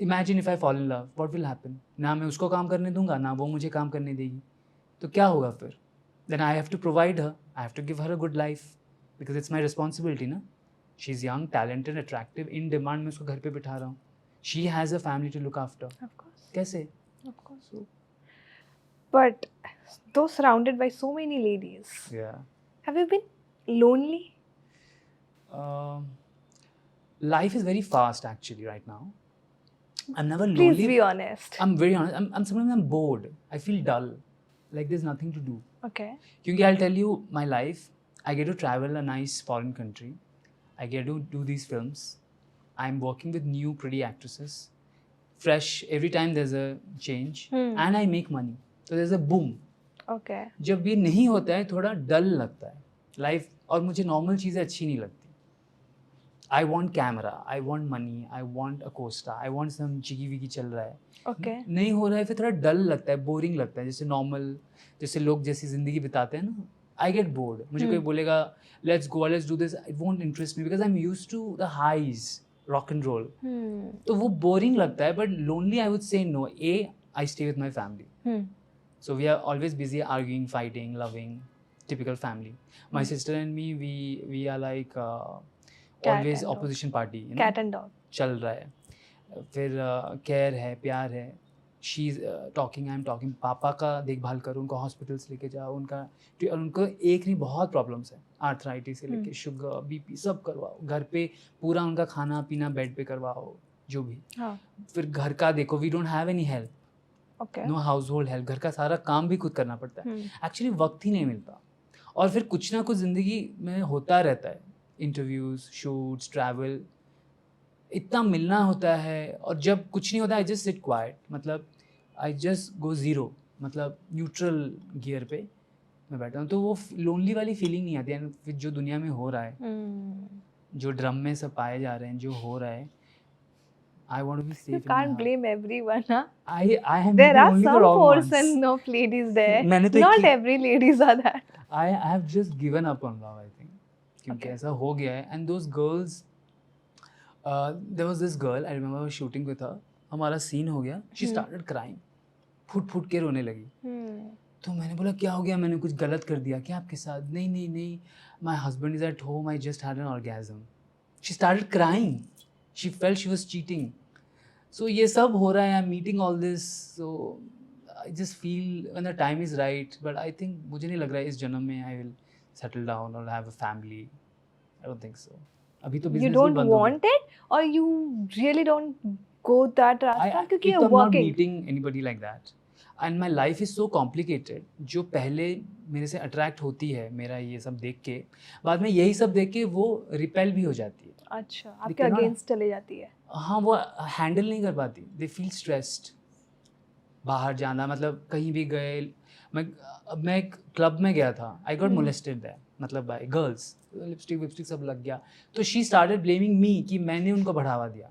Imagine if I fall in love, what will happen? ना मैं उसको काम करने दूंगा, ना वो मुझे काम करने देगी, तो क्या होगा फिर? Then I have to provide her. I have to give her a good life because it's my responsibility, ना? She's young, talented, attractive, in demand. मैं उसको घर पे बिठा रहा हूँ. She has a family to look after. Of course. कैसे? Of course. But though surrounded by so many ladies, Yeah. have you been lonely? Life is very fast actually right now. I'm never Please lonely. be honest. I'm very honest. Sometimes I'm bored. I feel dull. Like there's nothing to do. Okay. क्योंकि I'll tell you my life. I get to travel a nice foreign country. I get to do these films. I'm working with new pretty actresses. Fresh every time there's a change. And I make money. So there's a boom. Okay. जब ये नहीं होता है थोड़ा डल लगता है लाइफ, और मुझे नॉर्मल चीज़ें अच्छी नहीं लगती। I want camera, I want money, I want अकोस्टा, आई वॉन्ट सम चिकी विकी चल रहा है, ओके नहीं हो रहा है, फिर थोड़ा डल लगता है, बोरिंग लगता है, जैसे नॉर्मल जैसे लोग जैसी ज़िंदगी बिताते हैं ना, आई गेट बोर्ड. मुझे कोई बोलेगा let's go, let's do this, it won't interest me because I am used to the highs, rock and roll. तो वो बोरिंग लगता है. But lonely I would say no. I stay with my family, so we are always busy arguing, fighting, loving, typical family. My sister and me, we are like always and dog. opposition party, you know? Cat and dog. चल रहा है. फिर केयर है, प्यार है. She is talking, I am talking. पापा का देखभाल करो, उनको हॉस्पिटल्स लेके जाओ, उनको एक नहीं बहुत प्रॉब्लम्स है, आर्थराइटिस से लेके शुगर, बीपी सब करवाओ. घर पे पूरा उनका खाना पीना बेड पे करवाओ, जो भी. हाँ. फिर घर का देखो, we don't have any help, okay. No household help. घर का सारा काम भी खुद करना पड़ता है. एक्चुअली वक्त ही नहीं मिलता. और फिर कुछ ना कुछ ज़िंदगी में होता रहता है, इंटरव्यूज़, शूट्स, ट्रैवल, इतना मिलना होता है. और जब कुछ नहीं होता, आई जस्ट सिट क्वाइट, मतलब आई जस्ट गो ज़ीरो, मतलब न्यूट्रल गियर पे मैं बैठा हूँ. तो वो लोनली वाली फीलिंग नहीं आती है. फिर जो दुनिया में हो रहा है, जो ड्रम में सब पाए जा रहे हैं, जो हो रहा है, I want to be safe. You can't blame everyone, huh? I am There the are only some wrong portion ones. of ladies there. मैंने तो Not every ladies are that. I have just given up on love, I think. क्योंकि Okay. ऐसा हो गया है. And those girls, there was this girl, I remember I was shooting with her. हमारा scene हो गया. She started crying. Foot foot के रोने लगी. तो मैंने बोला क्या हो गया, मैंने कुछ गलत कर दिया क्या आपके साथ? नहीं नहीं नहीं, my husband is at home, I just had an orgasm. She started crying. She felt she was cheating. So ये सब हो रहा है. I'm meeting all this. So I just feel when the time is right. But I think मुझे नहीं लग रहा है इस जन्म में I will settle down or have a family. I don't think so. अभी तो business You भी don't बंद हो गया. want it, or you really don't go that रास्ता क्योंकि एक you're तो I'm not working. meeting anybody like that. And my life is so complicated. जो पहले मेरे से अट्रैक्ट होती है मेरा ये सब देख के, बाद में यही सब देख के वो रिपेल भी हो जाती है. अच्छा, आपके cannot- अगेंस्ट चले जाती है. हाँ, वो हैंडल नहीं कर पाती. They feel stressed. बाहर जाना, मतलब कहीं भी गए. मैं एक क्लब में गया था. आई गॉट मोलेस्टेड दैट, मतलब बाय गर्ल्स. लिपस्टिक विपस्टिक सब लग गया. तो शी स्टार्टेड ब्लेमिंग मी कि मैंने उनको बढ़ावा दिया.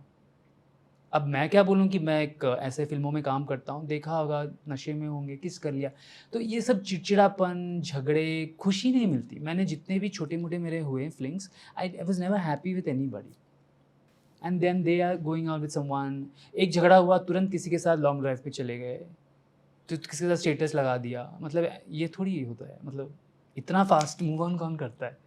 अब मैं क्या बोलूँ कि मैं एक ऐसे फिल्मों में काम करता हूँ, देखा होगा नशे में होंगे, किस कर लिया. तो ये सब चिड़चिड़ापन, झगड़े, खुशी नहीं मिलती. मैंने जितने भी छोटे मोटे मेरे हुए flings, I was never happy with anybody. And then they are going out with someone. एक झगड़ा हुआ, तुरंत किसी के साथ लॉन्ग ड्राइव पे चले गए, तो किसी के साथ स्टेटस लगा दिया. मतलब ये थोड़ी होता है. मतलब इतना फास्ट मूव ऑन कौन करता है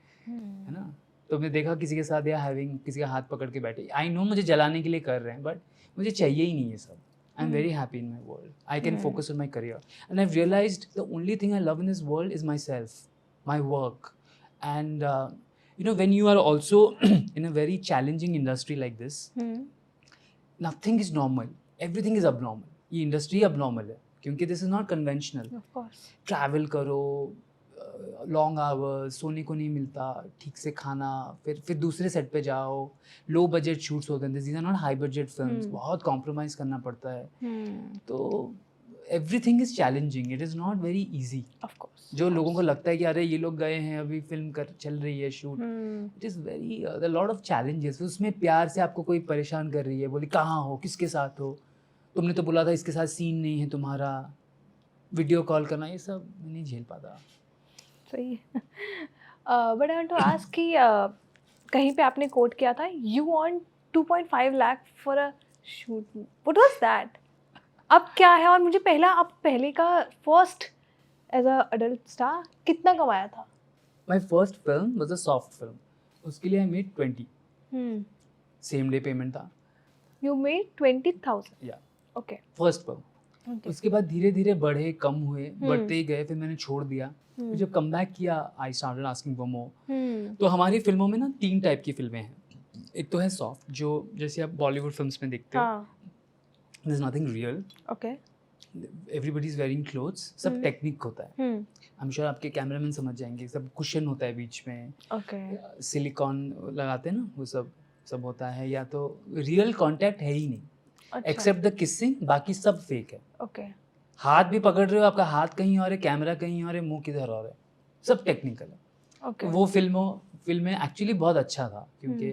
ना. तो मैं देखा किसी के साथ या हैविंग, किसी का हाथ पकड़ के बैठे. आई नो मुझे जलाने के लिए कर रहे हैं, बट मुझे चाहिए ही नहीं ये सब. I am very happy in my world. I can focus on my career. And I realised the only thing I love in this world is myself, my work. And you know, when you are also in a very challenging industry like this, nothing is normal, everything is abnormal. ये industry abnormal है क्योंकि this is not conventional. Of course. Travel करो, लॉन्ग आवर्स, सोने को नहीं मिलता, ठीक से खाना, फिर दूसरे सेट पे जाओ, लो बजट शूट्स होते हैं. These are not high budget films. बहुत कॉम्प्रोमाइज करना पड़ता है. तो everything is challenging. It is not very easy. Of course. जो लोगों को लगता है कि अरे ये लोग गए हैं, अभी फिल्म कर चल रही है shoot, it is very the lot of challenges. उसमें प्यार से आपको कोई परेशान कर रही है, बोली कहाँ हो, किसके साथ हो, तुमने तो बोला था इसके साथ सीन नहीं है तुम्हारा, वीडियो कॉल करना, ये सब मैं नहीं झेल पाता. सही है. But I want to ask कि कहीं पे आपने कोट किया था you want 2.5 lakh for a shoot. What was that? अब क्या है? और मुझे पहले का first as a adult star कितना कमाया था? My first film was a soft film. उसके लिए I made 20. Same day payment था. You made 20,000. या ओके. First film. उसके बाद धीरे धीरे बढ़े, कम हुए, बढ़ते ही गए. फिर मैंने छोड़ दिया. फिर जब कम बैक किया, I started asking for more. तो हमारी फिल्मों में ना 3 टाइप की फिल्में हैं. एक तो है सॉफ्ट, जो जैसे आप बॉलीवुड फिल्म्स में देखते हो, there is nothing real. Okay. Everybody is wearing clothes. सब टेक्निक होता है. आई एम श्योर आपके कैमरामैन समझ जाएंगे. सब कुशन होता है बीच में, ओके. सिलिकॉन लगाते हैं ना, वो सब होता है. या तो रियल कांटेक्ट है ही नहीं, एक्सेप्ट द किसिंग. बाकी सब फेक है. ओके. हाथ भी पकड़ रहे हो, आपका हाथ कहीं और है, कैमरा कहीं और है, मुंह किधर और है, सब टेक्निकल है. ओके. वो फिल्में एक्चुअली बहुत अच्छा था क्योंकि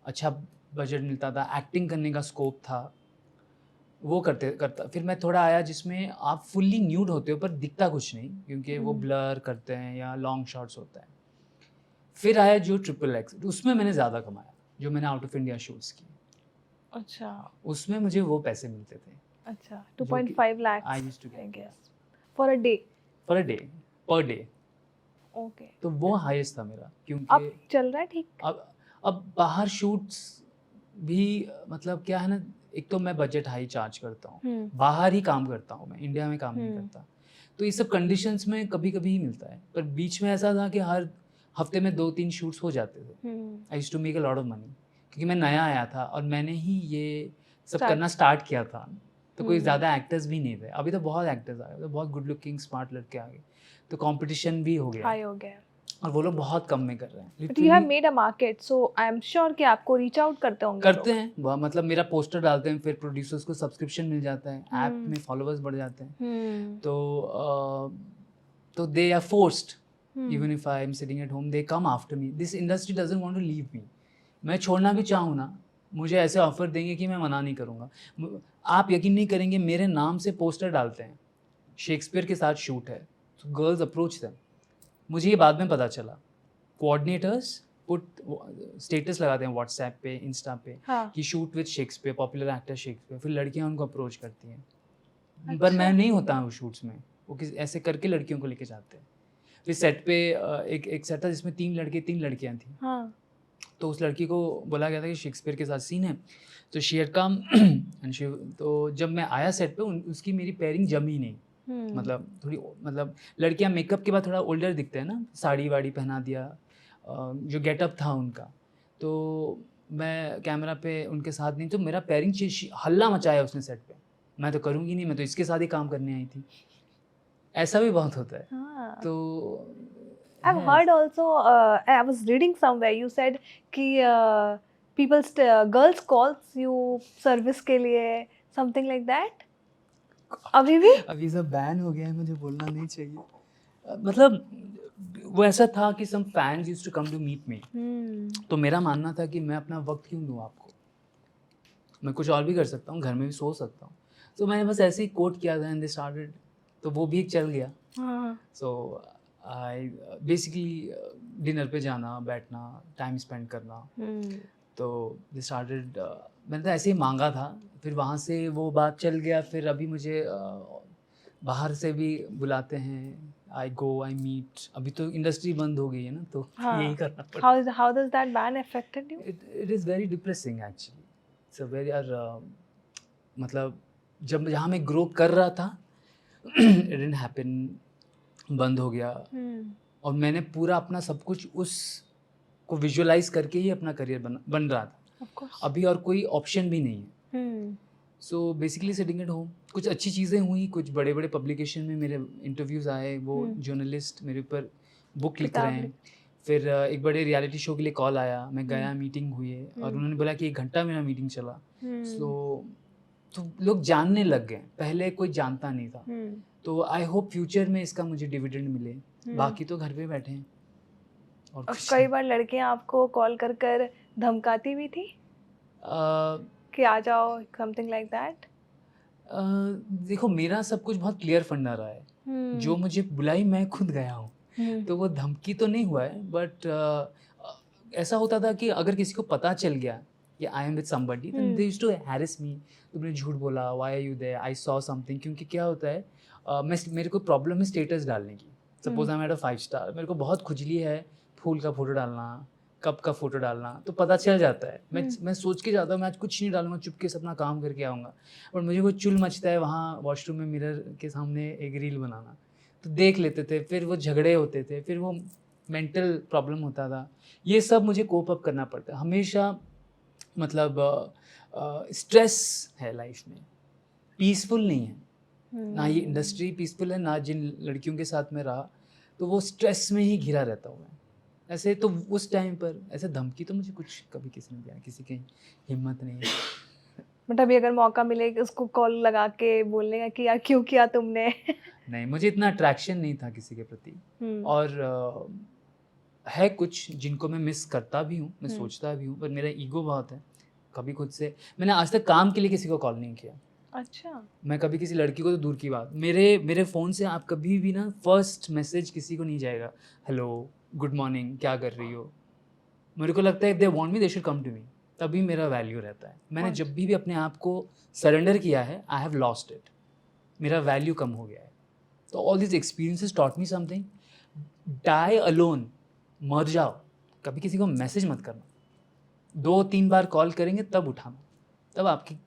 अच्छा बजट मिलता था, एक्टिंग करने का स्कोप था, वो करता। फिर मैं थोड़ा आया जिसमें आप फुल्ली न्यूड होते हो पर दिखता कुछ नहीं, क्योंकि वो ब्लर करते हैं या लॉन्ग शॉट्स होता है। फिर आया जो ट्रिपल एक्स, उसमें मैंने ज़्यादा कमाया, जो मैंने आउट ऑफ इंडिया शूट्स किए, अच्छा उसमें मुझे वो पैसे मिलते थे। अच्छा जो कि 2.5 lakhs I used to I get guess for a day. Per day, per day. Okay. तो वो हाईएस्ट था मेरा, अब क्योंकि चल रहा है ठीक? अब बाहर शूट्स भी मतलब क्या है ना, एक तो मैं बजट हाई चार्ज करता हूँ, बाहर ही काम करता हूँ मैं, इंडिया में काम नहीं करता, तो ये सब कंडीशंस में कभी कभी ही मिलता है। पर बीच में ऐसा था कि हर हफ्ते में 2-3 शूट्स हो जाते थे। I used to make a lot of money, क्योंकि मैं नया आया था और मैंने ही ये सब करना स्टार्ट किया था, तो कोई ज़्यादा एक्टर्स भी नहीं थे। अभी तो बहुत एक्टर्स आ गए, तो बहुत गुड लुकिंग स्मार्ट लड़के आ गए, तो कंपटीशन भी हो गया हाई हो गया। और वो लोग बहुत कम में कर रहे हैं। But you have made a market, so I am sure कि आपको रीच आउट करते होंगे करते हैं मतलब मेरा पोस्टर डालते हैं, फिर प्रोड्यूसर्स को सब्सक्रिप्शन मिल जाता है, ऐप में फॉलोअर्स बढ़ जाते हैं, तो they are forced, even if I am sitting at home, they come after me. This industry doesn't want to leave me. मैं छोड़ना भी चाहूँ ना, मुझे ऐसे ऑफर देंगे कि मैं मना नहीं करूँगा। आप यकीन नहीं करेंगे, मेरे नाम से पोस्टर डालते हैं, शेक्सपियर के साथ शूट है, तो गर्ल्स अप्रोच देम। मुझे ये बाद में पता चला, कोऑर्डिनेटर्स पुट स्टेटस लगाते हैं व्हाट्सएप पे, इंस्टा पे, कि shoot with Shakespeare, popular actor Shakespeare, फिर लड़कियां उनको अप्रोच करती हैं। पर मैं नहीं होता हूँ शूट्स में, वो किस ऐसे करके लड़कियों को लेके जाते हैं। फिर सेट पे एक सेट था जिसमें 3 लड़के 3 लड़कियां थी, तो उस लड़की को बोला गया था कि शेक्सपियर के साथ सीन है, तो she had come and she, तो जब मैं आया सेट पे उसकी मेरी पेयरिंग जमी नहीं। मतलब थोड़ी, मतलब लड़कियां मेकअप के बाद थोड़ा ओल्डर दिखते हैं ना, साड़ी वाड़ी पहना दिया, जो गेटअप था उनका, तो मैं कैमरा पे उनके साथ नहीं, तो मेरा पेयरिंग हल्ला मचाया उसने सेट पे। मैं तो करूँगी नहीं, मैं तो इसके साथ ही काम करने आई थी। ऐसा भी बहुत होता है। तो I've heard also, I was reading somewhere you said कि girls calls you service के लिए, something like that. अभी भी? अभी सब बैन हो गया है, मुझे बोलना नहीं चाहिए। मतलब वो ऐसा था कि some fans used to come to meet me, तो मेरा मानना था कि मैं अपना वक्त क्यों दूँ आपको, मैं कुछ और भी कर सकता हूँ, घर में भी सो सकता हूँ। तो मैंने बस ऐसे ही कोट किया था एंड दे स्टार्टेड, तो वो भी चल गया। सो आई बेसिकली डिनर पे जाना, बैठना, टाइम स्पेंड करना, तो दे स्टार्टेड, मैंने तो ऐसे ही मांगा था, फिर वहाँ से वो बात चल गया। फिर अभी मुझे बाहर से भी बुलाते हैं, आई गो, आई मीट। अभी तो इंडस्ट्री बंद हो गई है ना, तो यही करना पड़ता है। How does that ban affected you? It is very depressing actually. It's a very मतलब जब जहाँ मैं ग्रो कर रहा था it didn't happen, बंद हो गया। और मैंने पूरा अपना सब कुछ उस को विजुअलाइज करके ही अपना करियर बन रहा था। अभी और कोई ऑप्शन भी नहीं है। So basically sitting at home. कुछ अच्छी चीज़ें हुई, कुछ बड़े बड़े पब्लिकेशन में मेरे इंटरव्यूज़ आए, वो जर्नलिस्ट मेरे ऊपर बुक लिख रहे हैं। फिर एक बड़े रियलिटी शो के लिए कॉल आया, मैं गया, मीटिंग हुई है, और उन्होंने बोला कि 1 घंटा मेरा मीटिंग चला। तो लोग जानने लग गए, पहले कोई जानता नहीं था। तो आई होप फ्यूचर में इसका मुझे डिविडेंड मिले। बाकी तो घर पे बैठे हैं। और कई बार लड़कियां आपको कॉल कर कर धमकाती भी थी कि आ जाओ, समथिंग लाइक दैट? देखो, मेरा सब कुछ बहुत क्लियर फंडा रहा है। जो मुझे बुलाई मैं खुद गया हूँ, तो वो धमकी तो नहीं हुआ है, बट ऐसा होता था कि अगर किसी को पता चल गया कि I am with somebody, then they used to harass me. तुमने झूठ बोला, why are you there, I saw something. क्योंकि क्या होता है, मेरे को प्रॉब्लम है स्टेटस डालने की। Suppose I am at a 5 star, मेरे को बहुत खुजली है फूल का फोटो डालना, कप का फोटो डालना, तो पता चल जाता है। मैं सोच के जाता हूँ मैं आज कुछ नहीं डालूंगा, चुपके से अपना काम करके आऊँगा, और मुझे वो चुल मचता है वहाँ वॉशरूम में मिरर के सामने एक रील बनाना। तो देख लेते थे, फिर वो झगड़े होते थे, फिर वो मेंटल प्रॉब्लम होता था। ये सब मुझे कोप अप करना पड़ता है हमेशा। मतलब स्ट्रेस है लाइफ में, पीसफुल नहीं है। ना ये इंडस्ट्री पीसफुल है, ना जिन लड़कियों के साथ में रहा, तो वो स्ट्रेस में ही घिरा रहता हूँ मैं। ऐसे तो उस टाइम पर ऐसे धमकी तो मुझे कुछ कभी किसी ने दिया, किसी की हिम्मत नहीं है। बट अभी अगर मौका मिले उसको कॉल लगा के बोलने का कि यार क्यों किया तुमने? नहीं, मुझे इतना अट्रैक्शन नहीं था किसी के प्रति। और है कुछ जिनको मैं मिस करता भी हूँ, मैं हम्म। सोचता भी हूँ, पर मेरा ईगो बहुत है। कभी खुद से मैंने आज तक काम के लिए किसी को कॉल नहीं किया। अच्छा। मैं कभी किसी लड़की को तो दूर की बात, मेरे फ़ोन से आप कभी भी ना फर्स्ट मैसेज किसी को नहीं जाएगा, हेलो, गुड मॉर्निंग, क्या कर रही हो? मेरे को लगता है if they want me they should come to me, तभी मेरा वैल्यू रहता है। मैंने जब भी अपने आप को सरेंडर किया है, आई हैव लॉस्ट इट, मेरा वैल्यू कम हो गया है। तो all this experiences taught me something, die alone, मर जाओ, कभी किसी को मैसेज मत करना, 2-3 बार कॉल करेंगे तब उठाना, तब आपकी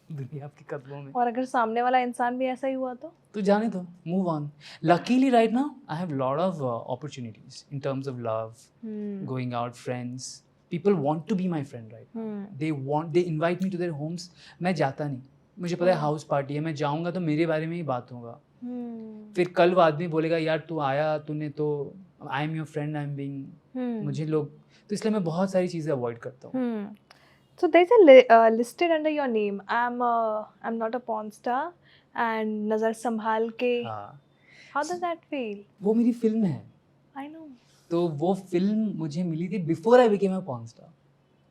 दुनिया आपके कदमों में। और अगर सामने वाला इंसान भी ऐसा ही हुआ तो जाने दो, move on. Luckily right now I have lot of opportunities in terms of love, going out, friends, people want to be my friend right now, they invite me to their homes. मैं जाता नहीं, मुझे पता है हाउस पार्टी है, मैं जाऊंगा तो मेरे बारे में ही बात होगा। फिर कल वो आदमी बोलेगा यार तू आया, तूने तो, I am your friend, I am being, मुझे लोग, तो इसलिए मैं बहुत सारी चीज़ें अवॉइड करता हूँ। So there's listed under your name. I'm not a porn star and नजर संभाल के. हाँ, How does that feel? वो मेरी फिल्म है, I know. तो वो फिल्म मुझे मिली थी before I became a porn star,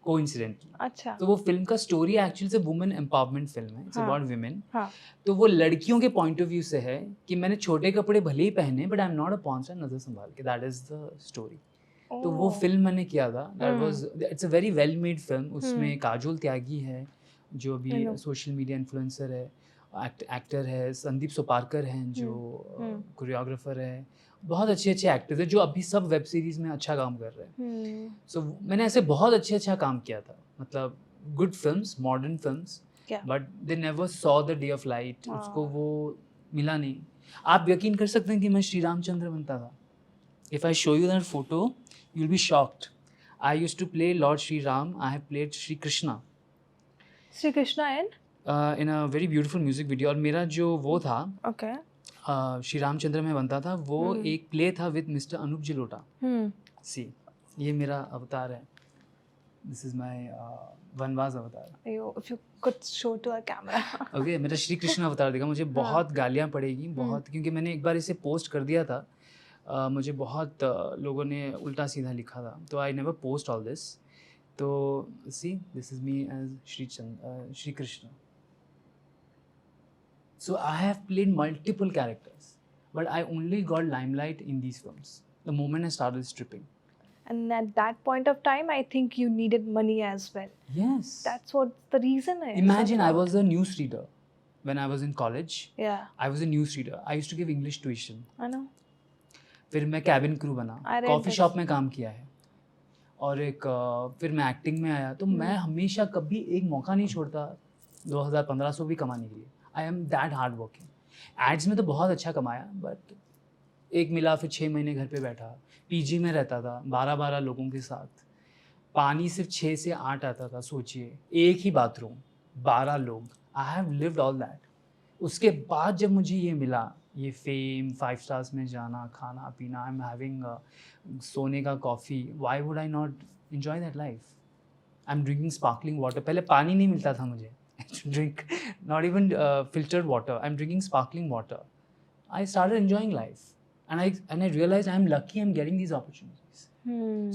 coincidentally. अच्छा. तो वो फिल्म का स्टोरी एक्चुअली से वुमेन एम्पावरमेंट फिल्म है, इट्स हाँ. About women. हाँ. तो वो लड़कियों के पॉइंट ऑफ व्यू से है कि मैंने छोटे कपड़े भले ही पहने but I am not a porn star, नजर संभाल के, दैट इज द स्टोरी। तो वो फिल्म मैंने किया था, that was, it's a very well made film. उसमें काजोल त्यागी है जो भी सोशल मीडिया इन्फ्लुएंसर है, एक्टर है, संदीप सोपारकर हैं जो कोरियोग्राफर है, बहुत अच्छे अच्छे एक्टर्स हैं जो अभी सब वेब सीरीज में अच्छा काम कर रहे हैं। सो मैंने ऐसे बहुत अच्छा काम किया था, मतलब good films, modern films, but they never saw the day of light, उसको वो मिला नहीं। आप यकीन कर सकते हैं कि मैं श्री रामचंद्र बनता था। If I show you that photo you'll be shocked. I used to play Lord Sri Ram. I have played Sri Krishna. Sri Krishna in a very beautiful music video. और मेरा जो वो था, okay. श्री रामचंद्र में बनता था, वो एक प्ले था विद मिस्टर अनूप जलोटा। सी, ये मेरा अवतार है। This is my वनवास अवतार। If you could show to a camera. Okay, मेरा श्री कृष्ण अवतार देखा। मुझे बहुत गालियाँ पड़ेगी, बहुत, क्योंकि मैंने एक बार इसे पोस्ट कर दिया था। मुझे बहुत लोगों ने उल्टा सीधा लिखा था, तो I never post all this. तो see, this is me as Shri Krishna. So I have played multiple characters but I only got limelight in these films the moment I started stripping. And at that point of time, I think you needed money as well. Yes. That's what the reason is. Imagine I was a news reader when I was in college. Yeah. I was a news reader. I used to give English tuition. I know. फिर मैं कैबिन क्रू बना, कॉफ़ी शॉप में काम किया है, और एक फिर मैं एक्टिंग में आया। तो मैं हमेशा कभी एक मौका नहीं छोड़ता 2000-1500 भी कमाने के लिए। I am that hard working. Ads में तो बहुत अच्छा कमाया, बट एक मिला, फिर 6 महीने घर पे बैठा, पीजी में रहता था 12-12 लोगों के साथ, पानी सिर्फ 6 से 8 आता था। सोचिए, एक ही बाथरूम, 12 लोग। I have lived all that. उसके बाद जब मुझे ये मिला, ये फेम, 5 स्टार्स में जाना, खाना पीना, आई एम हैविंग सोने का coffee, why would I not enjoy that life? I am drinking sparkling water. पहले पानी नहीं मिलता था मुझे, drink not even filtered water, I am drinking sparkling water. I started enjoying life and I realized I'm lucky I'm getting these opportunities.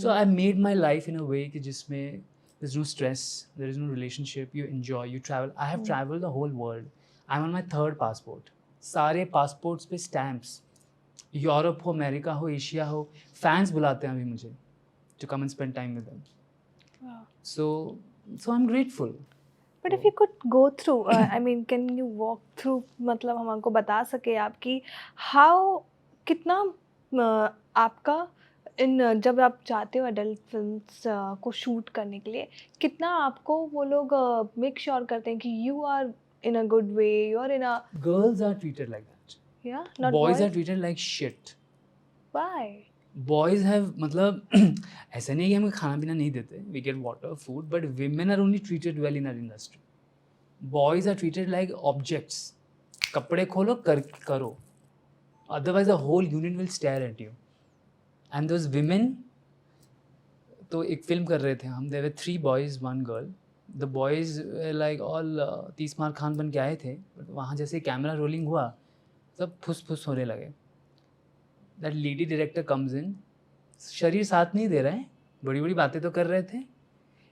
So I made my life in a way कि जिसमें there's no stress, there is no relationship, you enjoy, you travel. I have traveled the whole world. I'm on my 3rd passport. सारे पासपोर्ट्स पे स्टैम्प्स, यूरोप हो, अमेरिका हो, एशिया हो, फैंस बुलाते हैं अभी मुझे to come and spend time with them. Wow. So I'm grateful. But if you could go through, I mean, can you walk through, मतलब हमको बता सके आपकी how, कितना आपका इन, जब आप जाते हो एडल्ट फिल्म्स को शूट करने के लिए, कितना आपको वो लोग मेक श्योर करते हैं कि you are in a good way, you are in a, Girls are treated like that. yeah, not Boys are treated like shit. Why? Boys have, मतलब ऐसा नहीं है कि हमें खाना पीना नहीं देते, we get water, food, but women are only treated well in our industry. Boys are treated like objects. कपड़े खोलो, करो, otherwise the whole unit will stare at you. And those women, तो एक फिल्म कर रहे थे हम, there were 3 boys, 1 girl. The boys were like all 30 मार खान बन के आए थे, but वहाँ जैसे कैमरा रोलिंग हुआ सब फुस फुस होने लगे. That lady director comes in, शरीर साथ नहीं दे रहा है, बड़ी बड़ी बातें तो कर रहे थे.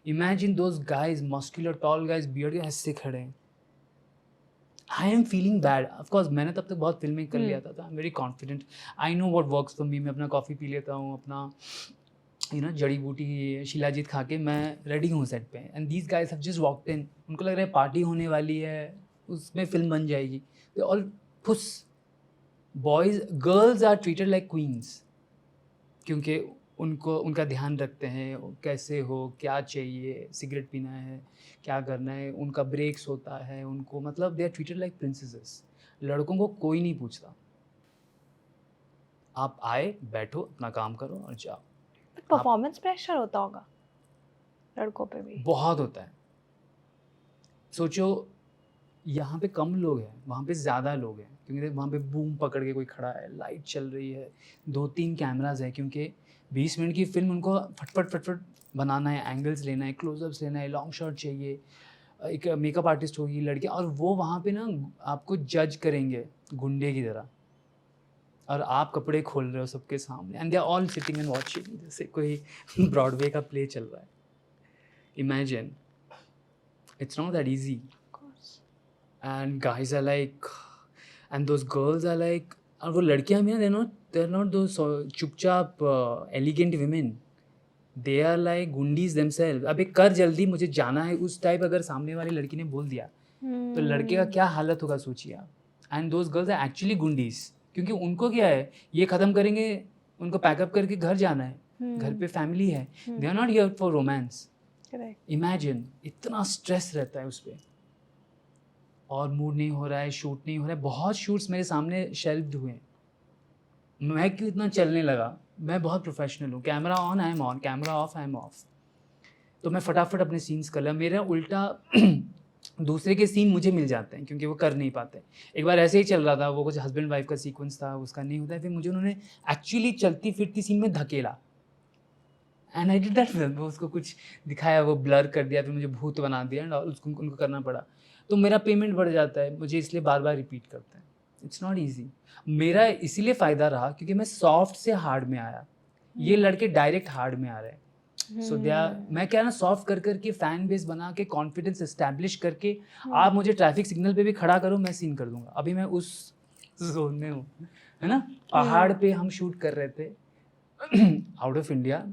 Imagine those guys, muscular tall guys, beard के ऐसे खड़े हैं. I am feeling bad. Of course मैंने तब तक बहुत फिल्में कर लिया था, I am very confident. I know what works for me. मैं अपना कॉफ़ी पी लेता हूँ, अपना जड़ी बूटी शिलाजीत खा के मैं रेडी हूँ सेट पे. And these guys have just walked in. उनको लग रहा है पार्टी होने वाली है, उसमें फिल्म बन जाएगी. They all fuss. Boys, girls are treated like queens, क्योंकि उनको उनका ध्यान रखते हैं, कैसे हो, क्या चाहिए, सिगरेट पीना है, क्या करना है, उनका ब्रेक्स होता है उनको, मतलब they are treated like princesses. लड़कों को कोई नहीं पूछता. आप आए, बैठो, अपना काम करो और जाओ. परफॉर्मेंस प्रेशर होता होगा लड़कों पे भी. बहुत होता है. सोचो, यहाँ पे कम लोग हैं, वहाँ पे ज़्यादा लोग हैं, क्योंकि वहाँ पे बूम पकड़ के कोई खड़ा है, लाइट चल रही है, 2-3 कैमराज है, क्योंकि 20 मिनट की फिल्म उनको फटफट बनाना है, एंगल्स लेना है, क्लोजअप्स लेना है, लॉन्ग शॉट चाहिए, एक मेकअप आर्टिस्ट होगी लड़की, और वो वहाँ पे ना आपको जज करेंगे गुंडे की तरह, और आप कपड़े खोल रहे हो सबके सामने, and they are all sitting and watching, जैसे कोई ब्रॉडवे का प्ले चल रहा है. Imagine, it's not that easy. And guys are like, and those girls are like, और वो लड़कियाँ भी ना, they're not those चुपचाप elegant women. They are like गुंडीज themselves. अबे कर जल्दी, मुझे जाना है, उस टाइप अगर सामने वाली लड़की ने बोल दिया तो लड़के का क्या हालत होगा सोचिए आप. And those girls are actually गुंडीज, क्योंकि उनको क्या है, ये ख़त्म करेंगे, उनको पैकअप करके घर जाना है, घर पे फैमिली है. They are not here for romance. Imagine, इतना स्ट्रेस रहता है उस पर, और मूड नहीं हो रहा है, शूट नहीं हो रहा है. बहुत शूट्स मेरे सामने शेल्व्ड हुए हैं. मैं क्यों इतना चलने लगा, मैं बहुत प्रोफेशनल हूँ. Camera on, I am on, camera off, I am of. तो मैं फटाफट अपने सीन्स कर लिया. मेरा उल्टा दूसरे के सीन मुझे मिल जाते हैं, क्योंकि वो कर नहीं पाते. एक बार ऐसे ही चल रहा था, वो कुछ हस्बैंड वाइफ का सीक्वेंस था, उसका नहीं होता है, फिर मुझे उन्होंने एक्चुअली चलती फिरती सीन में धकेला. And I did that film. उसको कुछ दिखाया, वो ब्लर कर दिया, फिर मुझे भूत बना दिया, एंड उसको उनको करना पड़ा. तो मेरा पेमेंट बढ़ जाता है, मुझे इसलिए बार बार रिपीट करते हैं. It's not easy. मेरा इसीलिए फ़ायदा रहा क्योंकि मैं सॉफ्ट से हार्ड में आया. ये लड़के डायरेक्ट हार्ड में आ रहे हैं. सो दे आर, मैं क्या ना, सॉफ्ट कर करके फैन बेस बना के, कॉन्फिडेंस इस्टेब्लिश करके, आप मुझे ट्रैफिक सिग्नल पे भी खड़ा करो, मैं सीन कर दूंगा. अभी मैं उस जोन में हूँ, है ना. पहाड़ पे हम शूट कर रहे थे आउट ऑफ इंडिया,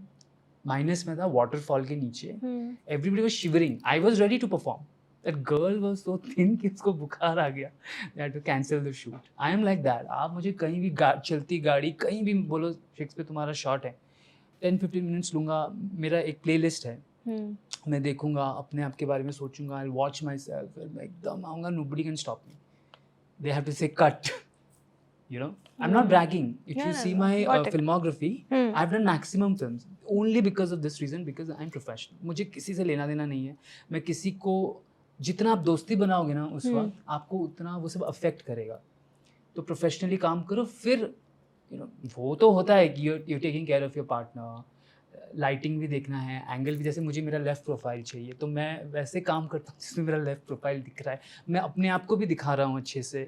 माइनस में था, वाटरफॉल के नीचे. Everybody was shivering. I was ready to perform. That girl was so thin कि उसको बुखार आ गया. They had to cancel the shoot. I am like that. आप मुझे कहीं भी चलती गाड़ी, कहीं भी बोलो, फिक्स पे तुम्हारा शॉट है, 10-15 मिनट्स लूँगा. मेरा एक प्लेलिस्ट है, मैं देखूँगा, अपने आप के बारे में सोचूंगा, I'll watch myself, मैं एकदम आऊँगा, nobody can stop me. They have to say cut. You know, I'm not bragging. If you see my filmography, I've done maximum films only because of this reason, because I'm professional. मुझे किसी से लेना देना नहीं है. मैं किसी को, जितना आप दोस्ती बनाओगे ना उस वक्त, आपको उतना वो सब अफेक्ट करेगा. तो प्रोफेशनली काम करो. फिर वो तो होता है कि you taking care of your partner. Lighting भी देखना है, एंगल भी. जैसे मुझे मेरा लेफ़्ट प्रोफाइल चाहिए, तो मैं वैसे काम करता हूँ जिसमें मेरा लेफ़्ट प्रोफाइल दिख रहा है. मैं अपने आप को भी दिखा रहा हूँ अच्छे से.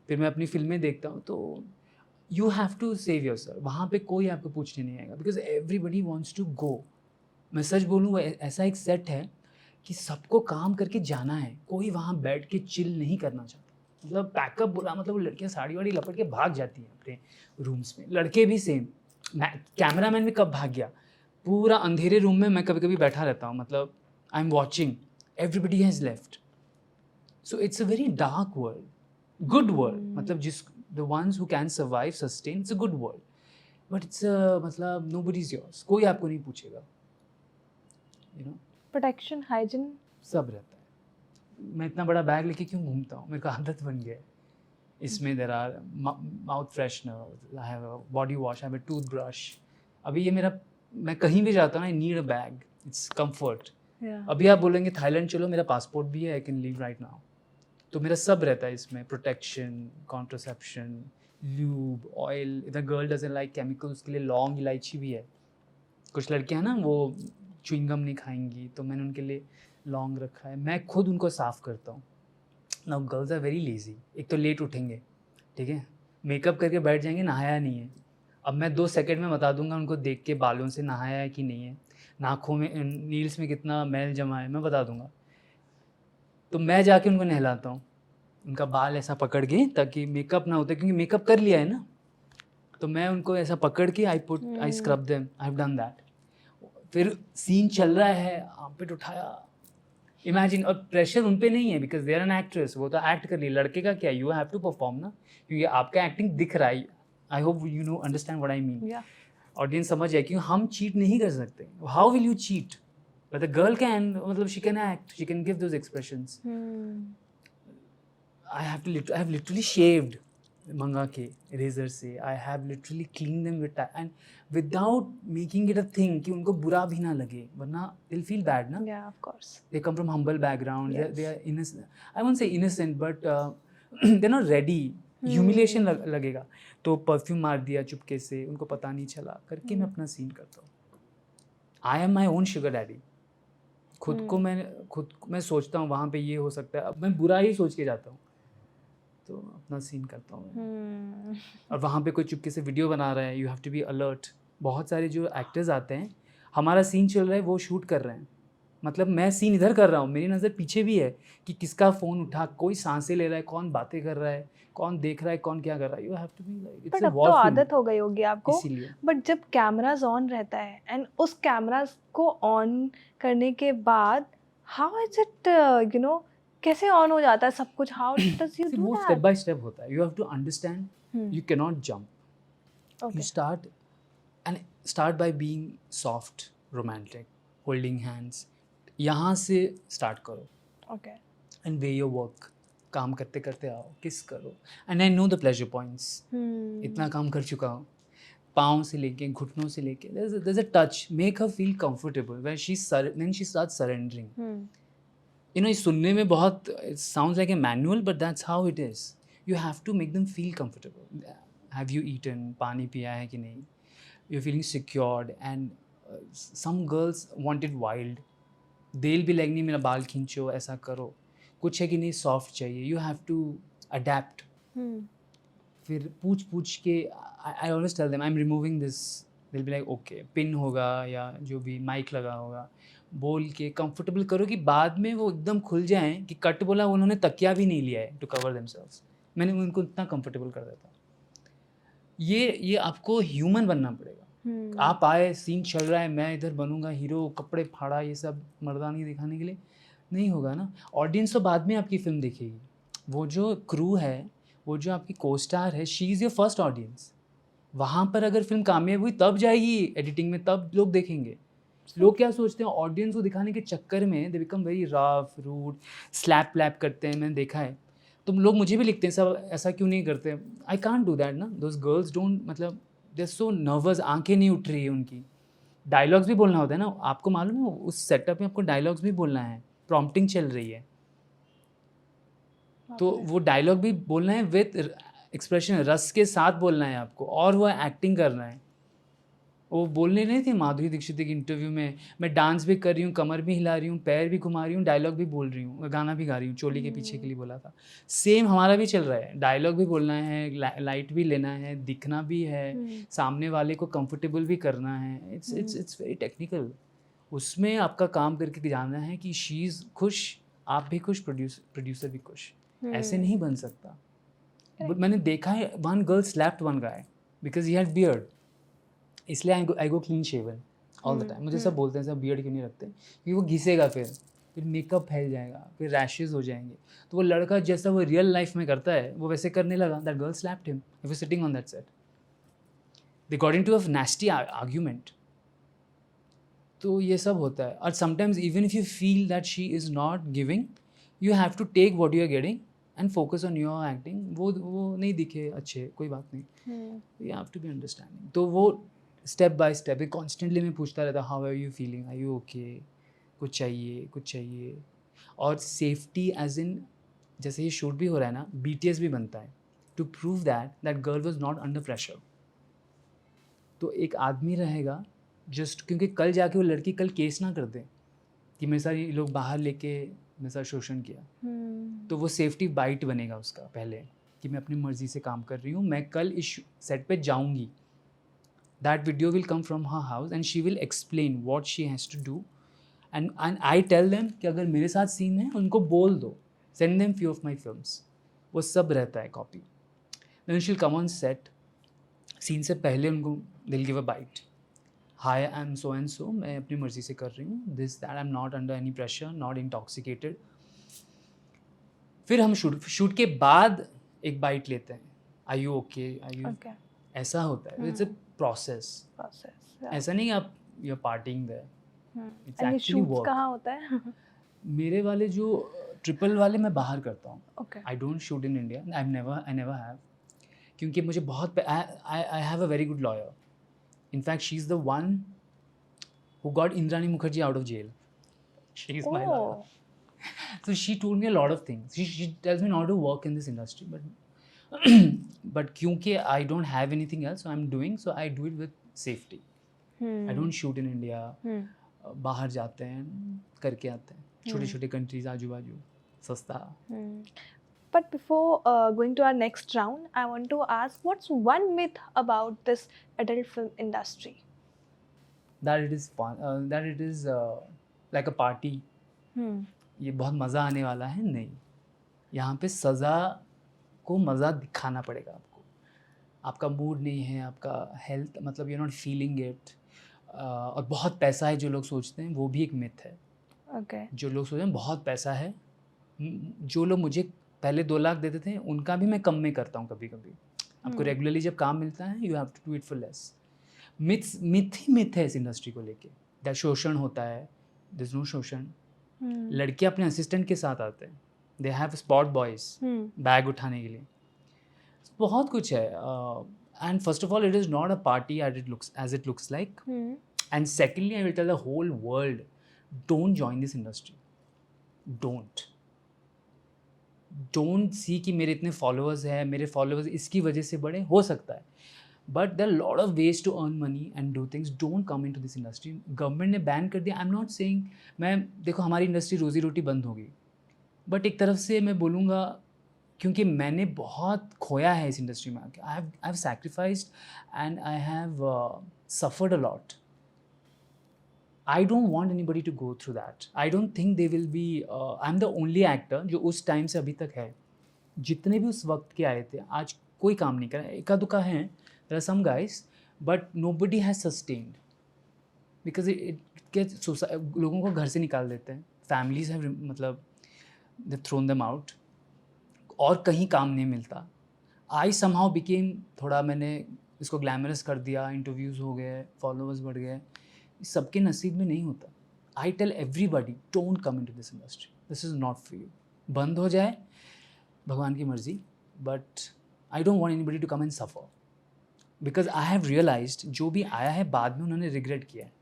फिर मैं अपनी फिल्में देखता हूँ. तो you have to save yourself. वहाँ पे कोई आपको पूछने नहीं आएगा, because everybody wants to go. मैं सच बोलूँ, ऐसा एक सेट है कि सबको काम करके जाना है, कोई वहाँ बैठ के चिल नहीं करना चाहता. मतलब पैकअप बोला, मतलब वो लड़कियाँ साड़ी वाड़ी लपट के भाग जाती हैं अपने रूम्स में. लड़के भी सेम. कैमरामैन भी कब भाग गया. पूरा अंधेरे रूम में मैं कभी कभी बैठा रहता हूँ, मतलब I am watching, everybody has left. So it's a very dark world. Good world, मतलब जिस the ones who can survive, sustain, it's a good world. But it's मतलब नोबडी इज योर्स. कोई आपको नहीं पूछेगा. प्रोटेक्शन, हाइजीन सब रहता है. मैं इतना बड़ा बैग लेके क्यों घूमता हूँ, मेरे को आदत बन गया है. इसमें there are mouth freshener, I have a body wash, I have a toothbrush. अभी ये मेरा, मैं कहीं भी जाता हूँ, I need a bag. It's comfort. अभी आप बोलेंगे थाईलैंड चलो, मेरा पासपोर्ट भी है, I can leave right now. तो मेरा सब रहता है इसमें. Protection, contraception, lube, oil. The girl doesn't like chemicals, उसके लिए लौंग इलायची भी है. कुछ लड़कियाँ हैं ना, वो च्युइंगम नहीं खाएंगी, तो मैंने उनके लिए लौंग रखा है. मैं खुद उनको साफ़ करता हूँ. Now girls are very lazy. एक तो लेट उठेंगे, ठीक है, मेकअप करके बैठ जाएंगे, नहाया नहीं है, अब मैं 2 सेकंड में बता दूंगा उनको देख के, बालों से नहाया है कि नहीं है, नाखों में नील्स में कितना मैल जमा है, मैं बता दूंगा। तो मैं जाके उनको नहलाता हूँ, उनका बाल ऐसा पकड़ के, ताकि मेकअप ना होता, क्योंकि मेकअप कर लिया है ना, तो मैं उनको ऐसा पकड़ के I scrub them, I have done that. फिर सीन चल रहा है, आर्मपिट उठाया, इमेजिन, और प्रेशर उन पे नहीं है because they are an actress, वो तो एक्ट कर रही है, लड़के का क्या, यू हैव टू परफॉर्म ना, क्योंकि आपका एक्टिंग दिख रहा है। I hope you know understand what I mean, audience समझ जाए, क्योंकि हम चीट नहीं कर सकते। How will you cheat, but the girl can, मतलब she can act, she can give those expressions. I have literally shaved मंगा के रेजर से, I have literally cleaned them with and without making it a thing कि उनको बुरा भी ना लगे, वरना they'll feel bad ना. Yeah, of course. They come from humble background. Yes. They are innocent. I won't say innocent, but they're not ready. Humiliation लगेगा, तो परफ्यूम मार दिया चुपके से, उनको पता नहीं चला करके मैं अपना सीन करता हूँ. I am my own sugar daddy. खुद को मैं सोचता हूँ वहाँ पे ये हो सकता है, अब मैं बुरा ही सोच के जाता हूँ, तो अपना सीन करता हूँ। और वहाँ पे कोई चुपके से वीडियो बना रहा है, you have to be alert. बहुत सारे जो एक्टर्स आते हैं, हमारा सीन चल रहा है, वो शूट कर रहे हैं, मतलब मैं सीन इधर कर रहा हूँ, मेरी नज़र पीछे भी है कि किसका फ़ोन उठा, कोई सांसें ले रहा है, कौन बातें कर रहा है, कौन देख रहा है, कौन क्या कर रहा है। You have to be like, it's a war film. आदत हो गई होगी आपको, इसीलिए। बट जब कैमराज ऑन रहता है एंड उस कैमराज को ऑन करने के बाद how is it, you know, कैसे ऑन हो जाता है सब कुछ, how does you do that? Step by step होता है, you have to understand, you can not jump, you start by being soft, romantic, holding hands, यहाँ से स्टार्ट करो। Okay. And way your work, काम करते करते आओ, किस करो, and I know the pleasure points, इतना काम कर चुका हूँ, पाँव से लेके घुटनों से लेके, there's a touch, make her feel comfortable when she starts surrendering. You know, ये सुनने में बहुत, it sounds like a manual, but that's how it is. You have to make them feel comfortable. Have you eaten? पानी पिया है कि नहीं? You're feeling secured, and some girls want it wild. They'll be like, नहीं मेरा बाल खींचो, ऐसा करो, कुछ है कि नहीं सॉफ्ट चाहिए, यू हैव टू अडेप्ट। फिर पूछ के, I always tell them I am removing this, they'll be like okay, pin होगा या जो भी माइक लगा होगा, बोल के कंफर्टेबल करो कि बाद में वो एकदम खुल जाएं कि कट बोला उन्होंने तकिया भी नहीं लिया है टू कवर देमसेल्व्स, मैंने उनको इतना कंफर्टेबल कर देता। ये आपको ह्यूमन बनना पड़ेगा। आप आए, सीन चल रहा है, मैं इधर बनूंगा हीरो, कपड़े फाड़ा, ये सब मर्दानी दिखाने के लिए नहीं होगा ना। ऑडियंस तो बाद में आपकी फिल्म देखेगी, वो जो क्रू है, वो जो आपकी को स्टार है, she is your first audience. वहाँ पर अगर फिल्म कामयाब हुई तब जाएगी एडिटिंग में, तब लोग देखेंगे। लोग क्या सोचते हैं, ऑडियंस को दिखाने के चक्कर में they become very rough, rude, slap व्लैप करते हैं, मैंने देखा है। तो लोग मुझे भी लिखते हैं सब, ऐसा क्यों नहीं करते? आई कांट डू दैट ना, दोज गर्ल्स डोंट, मतलब दे आर सो नर्वस, आंखें नहीं उठ रही है उनकी। डायलॉग्स भी बोलना होता है ना, आपको मालूम है उस सेटअप में आपको डायलॉग्स भी बोलना है, प्रॉम्प्टिंग चल रही है, तो वो डायलॉग भी बोलना है विद एक्सप्रेशन, रस के साथ बोलना है आपको, और वो एक्टिंग करना है। वो बोलने नहीं थे माधुरी दीक्षित की इंटरव्यू में, मैं डांस भी कर रही हूँ, कमर भी हिला रही हूँ, पैर भी घुमा रही हूँ, डायलॉग भी बोल रही हूँ, गाना भी गा रही हूँ, चोली के पीछे के लिए बोला था। सेम हमारा भी चल रहा है, डायलॉग भी बोलना है, लाइट भी लेना है, दिखना भी है, सामने वाले को कंफर्टेबल भी करना है। It's very technical. उसमें आपका काम करके जानना है कि शी इज़ खुश, आप भी खुश, प्रोड्यूसर भी खुश। ऐसे नहीं बन सकता। बट मैंने देखा है, one girl slapped one guy because he had beard, इसलिए I go clean shaven all the time. मुझे सब बोलते हैं सब बियर्ड क्यों नहीं रखते, क्योंकि वो घिसेगा, फिर मेकअप फैल जाएगा, फिर रैशेज हो जाएंगे। तो वो लड़का जैसा वो रियल लाइफ में करता है वो वैसे करने लगा। That girl slapped him, he was sitting on that set, they got into a nasty argument. तो ये सब होता है। और sometimes even if you feel that she is not giving, you have to take what you are getting and focus on your acting. वो नहीं दिखे अच्छे, कोई बात नहीं, you have to be understanding. तो वो स्टेप बाय स्टेप कॉन्स्टेंटली मैं पूछता रहता, how are you feeling, are you okay, कुछ चाहिए। और सेफ्टी एज इन, जैसे ये शूट भी हो रहा है ना, BTS भी बनता है to prove that girl was not under pressure. तो एक आदमी रहेगा जस्ट, क्योंकि कल जाके वो लड़की कल केस ना कर दे कि मेरे साथ ये लोग बाहर लेके मेरे साथ शोषण किया, तो वो सेफ्टी बाइट बनेगा उसका पहले कि मैं अपनी मर्ज़ी से काम कर रही हूँ, मैं कल इस सेट पे जाऊँगी, That video will come from her house and she will explain what she has to do. And I tell them कि अगर मेरे साथ सीन है उनको बोल दो, send them few of my films. वो सब रहता है copy. Then she'll come on set. Scene से पहले उनको they'll give a bite. Hi, I'm so and so. मैं अपनी मर्जी से कर रही हूँ. This that I'm not under any pressure, not intoxicated. फिर हम शूट के बाद एक बाइट लेते हैं. Are you okay? Are you? Okay. ऐसा होता है. It's a process. Yeah. ऐसा नहीं आप you're partying there. It's And ये actually shoots work. कहाँ होता है? मेरे वाले जो ट्रिपल वाले मैं बाहर करता हूँ. Okay. I don't shoot in India. I never have. क्योंकि मुझे बहुत I have a very good lawyer. In fact, she's the one who got Indrani Mukherjee out of jail. She's my lawyer. So she told me a lot of things. She tells me not to work in this industry, but क्योंकि I don't have anything else, so I'm doing. So I do it with safety. I don't shoot in India. बाहर जाते हैं, करके आते हैं. छोटे-छोटे countries आजू-बाजू, सस्ता. But before going to our next round, I want to ask, what's one myth about this adult film industry? That it is fun. That it is like a party. ये बहुत मज़ा आने वाला है. नहीं, यहाँ पे सज़ा को मज़ा दिखाना पड़ेगा आपको. आपका मूड नहीं है, आपका हेल्थ मतलब you are not feeling it. और बहुत पैसा है जो लोग सोचते हैं, वो भी एक मिथ है. Okay. जो लोग सोचते हैं बहुत पैसा है, जो लोग मुझे पहले 2 लाख देते थे उनका भी मैं कम में करता हूँ कभी कभी. आपको रेगुलरली जब काम मिलता है you have to do it for less. Myth है इस इंडस्ट्री को लेके. दैट शोषण होता है. देयर इज नो शोषण. लड़के अपने असिस्टेंट के साथ आते हैं. They have spot boys bag उठाने के लिए. बहुत कुछ है. And first of all it is not a party as it looks like. And secondly I will tell the whole world, don't join this industry. Don't see कि मेरे इतने फॉलोअर्स हैं, मेरे फॉलोअर्स इसकी वजह से बड़े हो सकता है. But there are lot of ways to earn money and do things. Don't come in to this industry. Government ने बैन कर दिया. आई एम नॉट सेइंग, मैं देखो हमारी इंडस्ट्री रोजी रोटी बंद होगी, बट एक तरफ से मैं बोलूँगा क्योंकि मैंने बहुत खोया है इस इंडस्ट्री में आके. I have sacrificed and I have suffered a lot. I don't want anybody to go through that. I don't think they will be. I'm the only actor जो उस टाइम से अभी तक है. जितने भी उस वक्त के आए थे आज कोई काम नहीं कर रहा. एका दुका हैं, there are some guys, but nobody has sustained because लोगों को घर से निकाल देते हैं. Families have मतलब they've thrown them out. और कहीं काम नहीं मिलता. I somehow became थोड़ा मैंने इसको ग्लैमरस कर दिया. इंटरव्यूज़ हो गए, फॉलोअर्स बढ़ गए. सबके नसीब में नहीं होता. I tell everybody, don't come into this industry. This is not for you. बंद हो जाए भगवान की मर्जी, but I don't want anybody to come and suffer because I have realised जो भी आया है बाद में उन्होंने रिग्रेट किया है.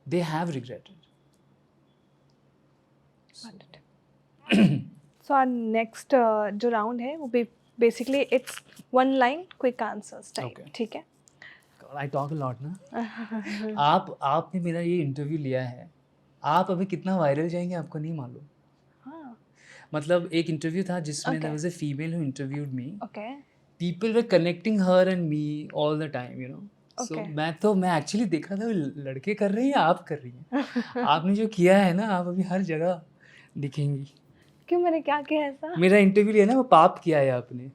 They have regretted. So our next जो round है वो basically it's one line quick answers type. Okay. ठीक है. I talk a lot ना. आपने मेरा ये इंटरव्यू लिया है. आप अभी कितना वायरल जाएंगे आपको नहीं मालूम. हाँ. मतलब एक इंटरव्यू था जिसमें there was a female who interviewed me. Okay. People were connecting her and me all the time, you know. Okay. So मैं एक्चुअली देखा था लड़के कर रहे हैं या आप कर रही हैं. आपने जो किया है ना, आप अभी हर जगह दिखेंगी. क्यों, मैंने क्या किया ऐसा? मेरा इंटरव्यू लिया ना, वो पाप किया है आपने.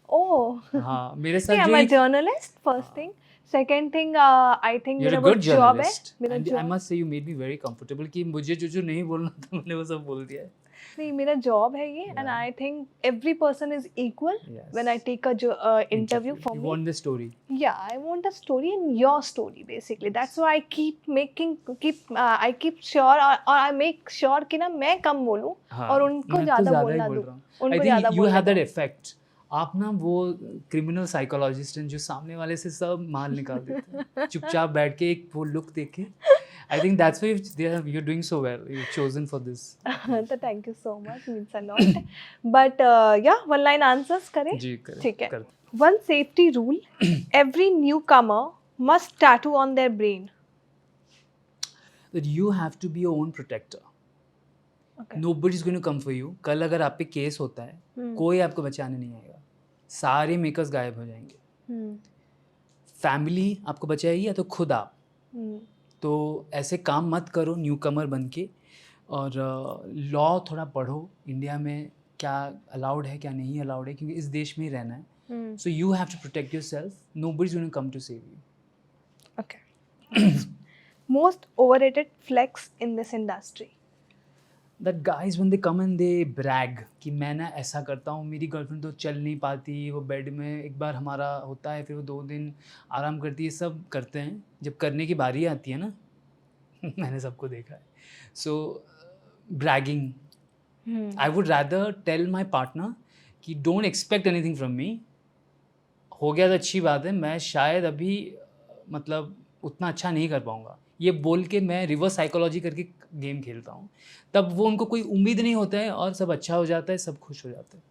Oh. हाँ, मेरे साथ I'm जो a journalist. First thing. Second thing, I think You're मेरा a वो good job है. journalist. मेरा And I job. must say you made me very comfortable कि मुझे जो नहीं बोलना था मैंने वो सब बोल दिया है. नहीं, मेरा job है ये. And Yeah. I think every person is equal Yes. when I take a interview for You me. want the story. Yeah, I want a story and your story basically. That's why I keep sure or I make sure कि ना मैं कम बोलूँ हाँ, और उनको मैं तो ज़्यादा ही बोलना बोल दूँ. रहा हूँ. उनको I ज़्यादा think you बोलना have that दूँ. effect. आप ना वो क्रिमिनल साइकोलॉजिस्ट हैं जो सामने वाले से सब माल निकाल देते हैं. चुपचाप बैठ के एक वो लुक देखे. I think that's why you're doing so well. You're chosen for this. तो thank you so much, means a lot. But yeah, one line answers करें. जी करें. ठीक है. करें. One safety rule: every newcomer must tattoo on their brain. That you have to be your own protector. Okay. Nobody's going to come for you. कल अगर आप पे केस होता है, कोई आपको बचाने नहीं आएगा. सारे मेकर्स गायब हो जाएंगे. फैमिली आपको बचाएगी या तो खुद आप। हम्म, तो ऐसे काम मत करो न्यू कमर बन के, और लॉ थोड़ा पढ़ो इंडिया में क्या अलाउड है क्या नहीं अलाउड है, क्योंकि इस देश में ही रहना है। Hmm, so you have to protect yourself, nobody come to save you. okay. Next. Most overrated flex in this industry. That guys when they come and they brag कि मैं ना ऐसा करता हूँ, मेरी गर्लफ्रेंड तो चल नहीं पाती, वो बेड में एक बार हमारा होता है फिर वो 2 दिन आराम करती है, सब करते हैं, जब करने की बारी आती है ना मैंने सबको देखा है। So bragging, I would rather tell my partner कि don't expect anything from me, हो गया तो अच्छी बात है, मैं शायद अभी मतलब उतना अच्छा नहीं कर पाऊँगा, ये बोल के मैं रिवर्स साइकोलॉजी करके गेम खेलता हूँ। तब वो उनको कोई उम्मीद नहीं होता है और सब अच्छा हो जाता है, सब खुश हो जाते हैं।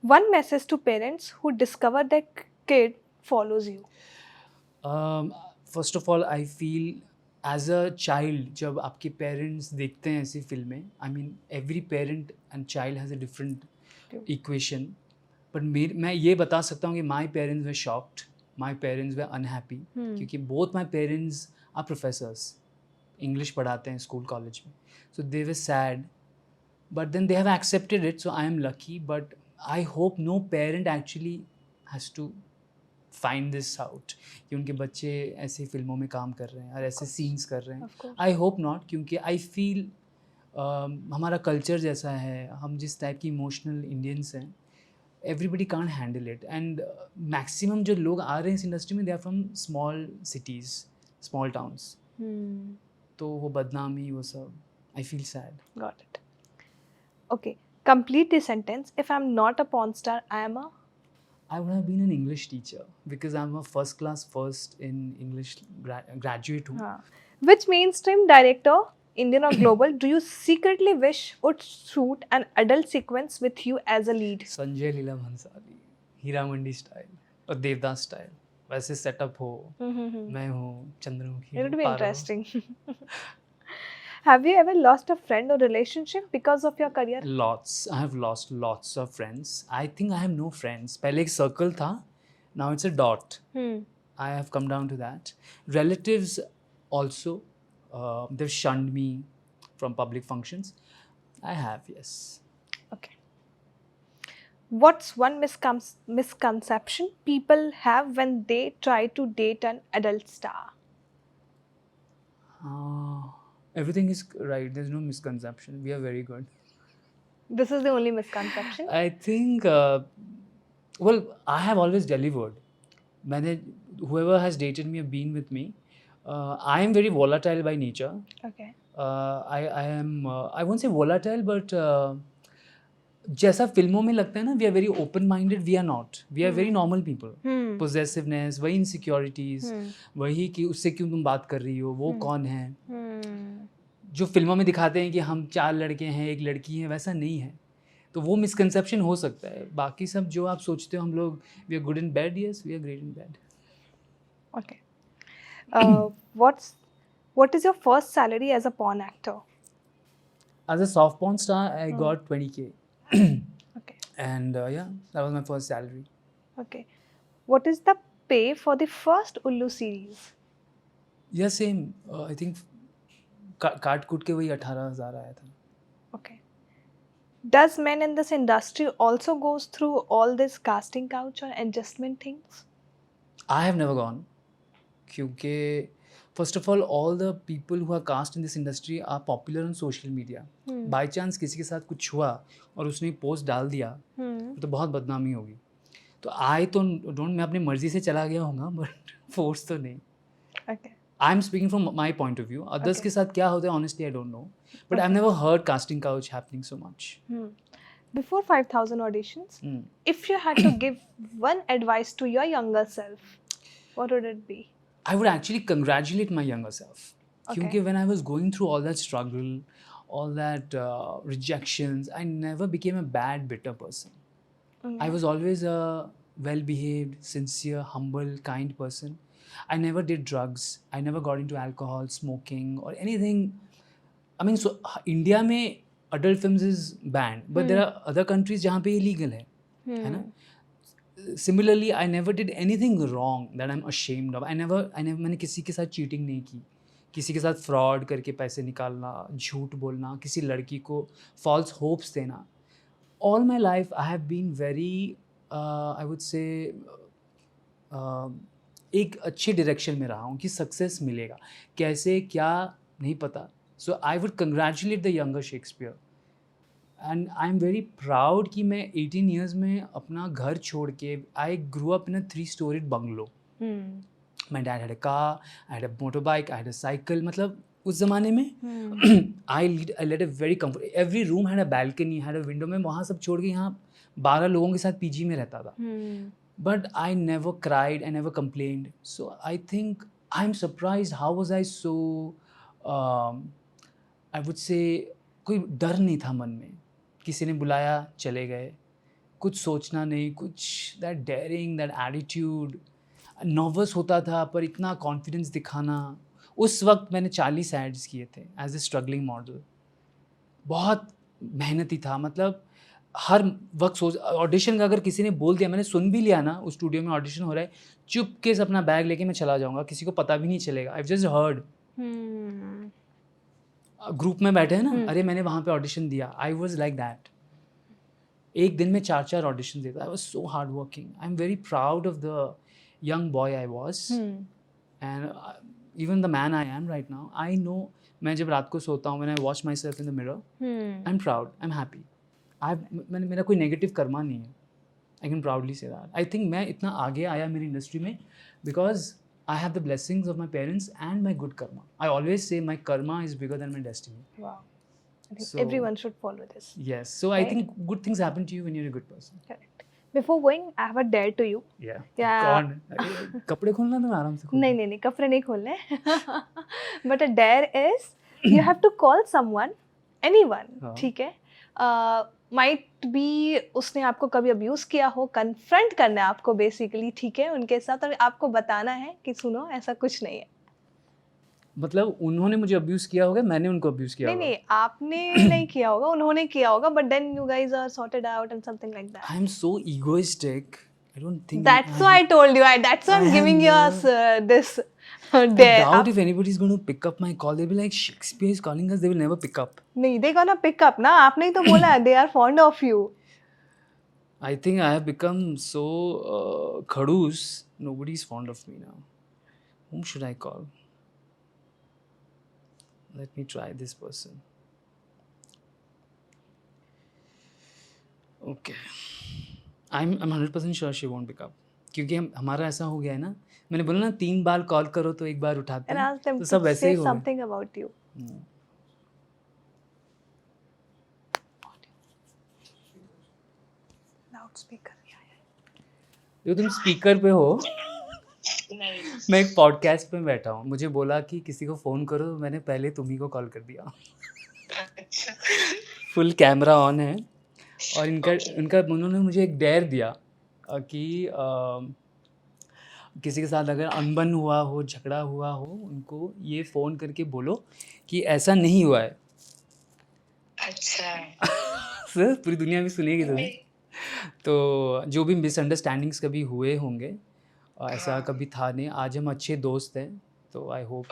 One message to parents who discover their kid follows you. First of all I feel as a child, जब आपके पेरेंट्स देखते हैं ऐसी फिल्में, I mean every parent and child has a different True. Equation, but मैं ये बता सकता हूँ कि my parents were shocked, my parents were unhappy, क्योंकि both my parents are professors, English पढ़ाते हैं स्कूल कॉलेज में, so they were sad, but then they have accepted it, so I am lucky, but I hope no parent actually has to find this out कि उनके बच्चे ऐसी फिल्मों में काम कर रहे हैं और ऐसे सीन्स कर रहे हैं। Of course. I hope not, क्योंकि आई फील हमारा कल्चर जैसा है, हम जिस टाइप की इमोशनल इंडियंस हैं, everybody can't handle it, and maximum जो लोग आ रहे हैं इस इंडस्ट्री में they are from small cities, small towns, तो वो बदनामी वो सब, I feel sad. Got it. Okay. Complete the sentence. If I'm not a porn star, I am a. I would have been an English teacher because I'm a first class first in English graduate. Which mainstream director, Indian or global, do you secretly wish would shoot an adult sequence with you as a lead? Sanjay Leela Bhansali, Heera Mandi style और देवदास स्टाइल, वैसे सेटअप हो, मैं हूँ Chandramukhi, It would be Paro. interesting. Have you ever lost a friend or relationship because of your career? Lots. I have lost lots of friends. I think I have no friends. पहले एक circle था, now it's a dot. I have come down to that. Relatives also, they've shunned me from public functions. I have, yes. Okay. What's one misconception people have when they try to date an adult star? Everything is right. There's no misconception. We are very good. This is the only misconception. I think, well, I have always delivered. Whoever has dated me or been with me, I am very volatile by nature. Okay. I am, I won't say volatile, but जैसा फिल्मों में लगता है ना, we are very open minded, we are not, we are very normal people. Possessiveness, वही इनसिक्योरिटीज, वही कि उससे क्यों तुम बात कर रही हो, वो कौन है, जो फिल्मों में दिखाते हैं कि हम 4 लड़के हैं 1 लड़की है, वैसा नहीं है। तो वो मिसकंसेप्शन हो सकता है, बाकी सब जो आप सोचते हो हम लोग we are good in bed, yes we are great in bed. Okay. what is your first salary as a porn actor? As a soft porn star, I got 20K. Okay. And yeah, that was my first salary. Okay. What is the pay for the first Ullu series? Yeah, same. I think काट कूट के वही 18,000 आया था। Okay. Does men in this industry also goes through all this casting couch or adjustment things? I have never gone, क्योंकि first of all the people who are cast in this industry are popular on social media. By chance किसी के साथ कुछ हुआ और उसने पोस्ट डाल दिया तो बहुत बदनामी होगी। तो I तो डोंट, मैं अपनी मर्जी से चला गया होगा, बट फोर्स तो नहीं। Okay. I am speaking from my point of view. Others Okay. के साथ क्या होता है honestly I don't know, but I've never heard casting couch happening so much. Before 5,000 auditions, if you had to give one advice to your younger self, what would it be? I would actually congratulate my younger self. Because when I was going through all that struggle, all that rejections, I never became a bad, bitter person. I was always a well-behaved, sincere, humble, kind person. I never did drugs. I never got into alcohol, smoking, or anything. I mean, so India में adult films is banned, but there are other countries जहाँ पे illegal है ना? Similarly, I never did anything wrong that I'm ashamed of. I never मैंने किसी के साथ चीटिंग नहीं की, किसी के साथ फ्रॉड करके पैसे निकालना, झूठ बोलना, किसी लड़की को फॉल्स होप्स देना. All my life I have been very I would say एक अच्छी डायरेक्शन में रहा हूँ कि सक्सेस मिलेगा, कैसे क्या नहीं पता. So I would congratulate the younger Shakespeare and I am very proud कि मैं 18 ईयर्स में अपना घर छोड़ के I grew up in a 3-storied bungalow. My dad had a car, I had a motorbike, I had a cycle. मतलब उस ज़माने में I led a very comfort. Every room had a balcony, had a window. मैं वहाँ सब छोड़ के यहाँ 12 लोगों के साथ पीजी में रहता था. But I never cried, I never complained. So I think I'm surprised how was I so I would say कोई डर नहीं था मन में. किसी ने बुलाया चले गए, कुछ सोचना नहीं, कुछ that daring, that attitude. Nervous होता था पर इतना कॉन्फिडेंस दिखाना. उस वक्त मैंने 40 एड्स किए थे एज ए स्ट्रगलिंग मॉडल. बहुत मेहनती था. मतलब हर वक्त सोच ऑडिशन का अगर किसी ने बोल दिया, मैंने सुन भी लिया ना उस स्टूडियो में ऑडिशन हो रहा है, चुपके से अपना बैग लेके मैं चला जाऊंगा, किसी को पता भी नहीं चलेगा. I just heard. ग्रुप में बैठे हैं ना, अरे मैंने वहाँ पे ऑडिशन दिया. I was like that. एक दिन में 4 ऑडिशन देता. I was so hard working. I am very proud of the young boy I was and even the man I am right now. I know मैं जब रात को सोता हूँ when I watch myself in the mirror, I'm proud, I'm happy. मैंने मेरा कोई नेगेटिव कर्मा नहीं है. I can proudly say that. I think मैं इतना आगे आया मेरी इंडस्ट्री में because I have the blessings of my parents and my good karma. I always say my karma is bigger than my destiny. Wow. I think everyone should follow this. Yes. So I think good things happen to you when you're a good person. Correct. Before going, I have a dare to you. Yeah. Yeah. कपड़े खोलना तो आराम से. नहीं कपड़े नहीं खोलने. But a dare is you have to call someone, anyone. ठीक है. Might be उसने आपको कभी अब्यूज़ किया हो, कन्फ्रंट करना है आपको बेसिकली, ठीक है, उनके साथ, और आपको बताना है कि सुनो ऐसा कुछ नहीं है. मतलब उन्होंने मुझे अब्यूज़ किया होगा, मैंने उनको अब्यूज़ किया होगा. नहीं आपने नहीं किया होगा, उन्होंने किया होगा, but then you guys are sorted out and something like that. I am so egoistic. I don't think that's why I told you. That's why I'm giving you this dare. I doubt if anybody is going to pick up my call. They'll be like, Shakespeare is calling us. They will never pick up. नहीं, they gonna pick up ना. आपने ही तो बोला they are fond of you. I think I have become so खड़ूस. Nobody is fond of me now. Whom should I call? Let me try this person. Okay. I'm 100% sure she won't pick up. क्योंकि हमारा ऐसा हो गया है ना. मैंने बोला ना 3 बार कॉल करो तो 1 बार उठाते हैं. तो सब वैसे ही हो. Something about you. Loudspeaker. जो तुम स्पीकर पे हो. मैं एक पॉडकास्ट पे बैठा हूँ. मुझे बोला कि किसी को फ़ोन करो, मैंने पहले तुम्ही को कॉल कर दिया. फुल कैमरा ऑन है और इनका उन्होंने मुझे एक डेयर दिया कि किसी के साथ अगर अनबन हुआ हो, झगड़ा हुआ हो, उनको ये फ़ोन करके बोलो कि ऐसा नहीं हुआ है. अच्छा. सर पूरी दुनिया में सुनेगी तुम्हें. तो जो भी मिसअंडरस्टैंडिंग्स कभी हुए होंगे, ऐसा कभी था नहीं. आज हम अच्छे दोस्त हैं, तो आई होप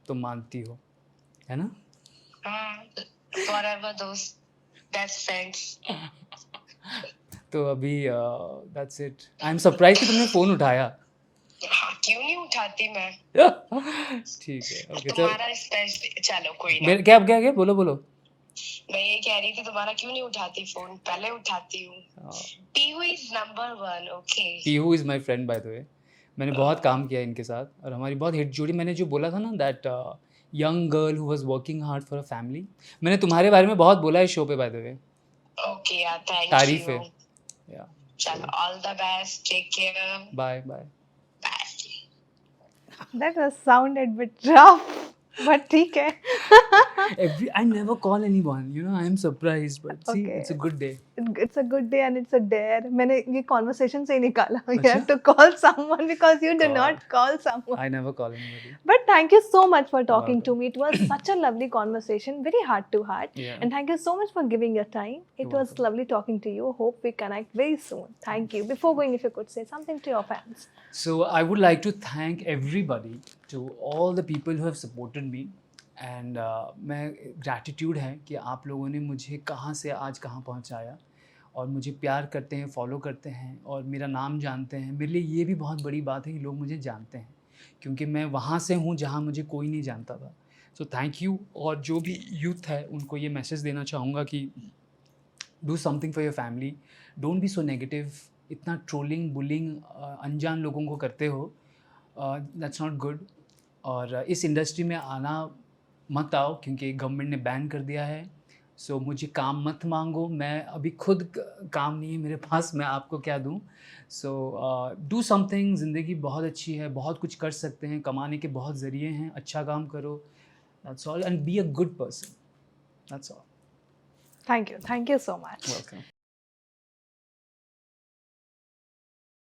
तुम मानती हो, है ना. Forever those best friends. तो अभी that's it. I'm surprised कि तुमने फ़ोन उठाया. क्यों नहीं उठाती मैं. ठीक है. ओके. तुम्हारा स्पेशल. चलो कोई ना. क्या बोलो. मैं ये कह रही थी तुम्हारा क्यों नहीं उठाती फ़ोन. पहले उठाती हूँ. Pihu is number 1. Okay. Pihu is my friend bye the वे. मैंने बहुत काम किया इनके साथ और हमारी बहुत हिट जोड़ी. मैंने जो बोला था ना that young girl who was working hard for a family, मैंने तुम्हारे बारे में बहुत बोला है शो पे बाय द वे. ओके यार, थैंक यू. तारीफ है. या चलो, all the best. Take care. Bye. That was sounded bit rough. But ठीक है. I never call anyone, you know, I am surprised, but see, Okay. it's a good day. It's a good day and it's a dare. मैंने ये conversation से ही निकाला. You अच्छा? have to call someone because you do God. not call someone. I never call anybody. But thank you so much for talking to welcome. me. It was such a lovely conversation, very heart to heart. Yeah. And thank you so much for giving your time. It You're was welcome. lovely talking to you. Hope we connect very soon. Thank you. Before going, if you could say something to your fans. So I would like to thank everybody, to all the people who have supported me. And मैं gratitude है कि आप लोगों ने मुझे कहाँ से आज कहाँ पहुँचाया और मुझे प्यार करते हैं, फॉलो करते हैं और मेरा नाम जानते हैं. मेरे लिए ये भी बहुत बड़ी बात है कि लोग मुझे जानते हैं, क्योंकि मैं वहाँ से हूँ जहाँ मुझे कोई नहीं जानता था. So thank you. और जो भी यूथ है उनको ये मैसेज देना चाहूँगा कि do something for your family. Don't be so negative. इतना ट्रोलिंग बुलिंग अनजान लोगों को करते हो, दैट्स नॉट गुड. और इस इंडस्ट्री में आना मत आओ, क्योंकि गवर्नमेंट ने बैन कर दिया है. सो मुझे काम मत मांगो, मैं अभी खुद काम नहीं है मेरे पास, मैं आपको क्या दूँ. So do something. ज़िंदगी बहुत अच्छी है, बहुत कुछ कर सकते हैं, कमाने के बहुत ज़रिए हैं. अच्छा काम करो, that's all. And be a good person, that's all. Thank you. Thank you so much. Welcome.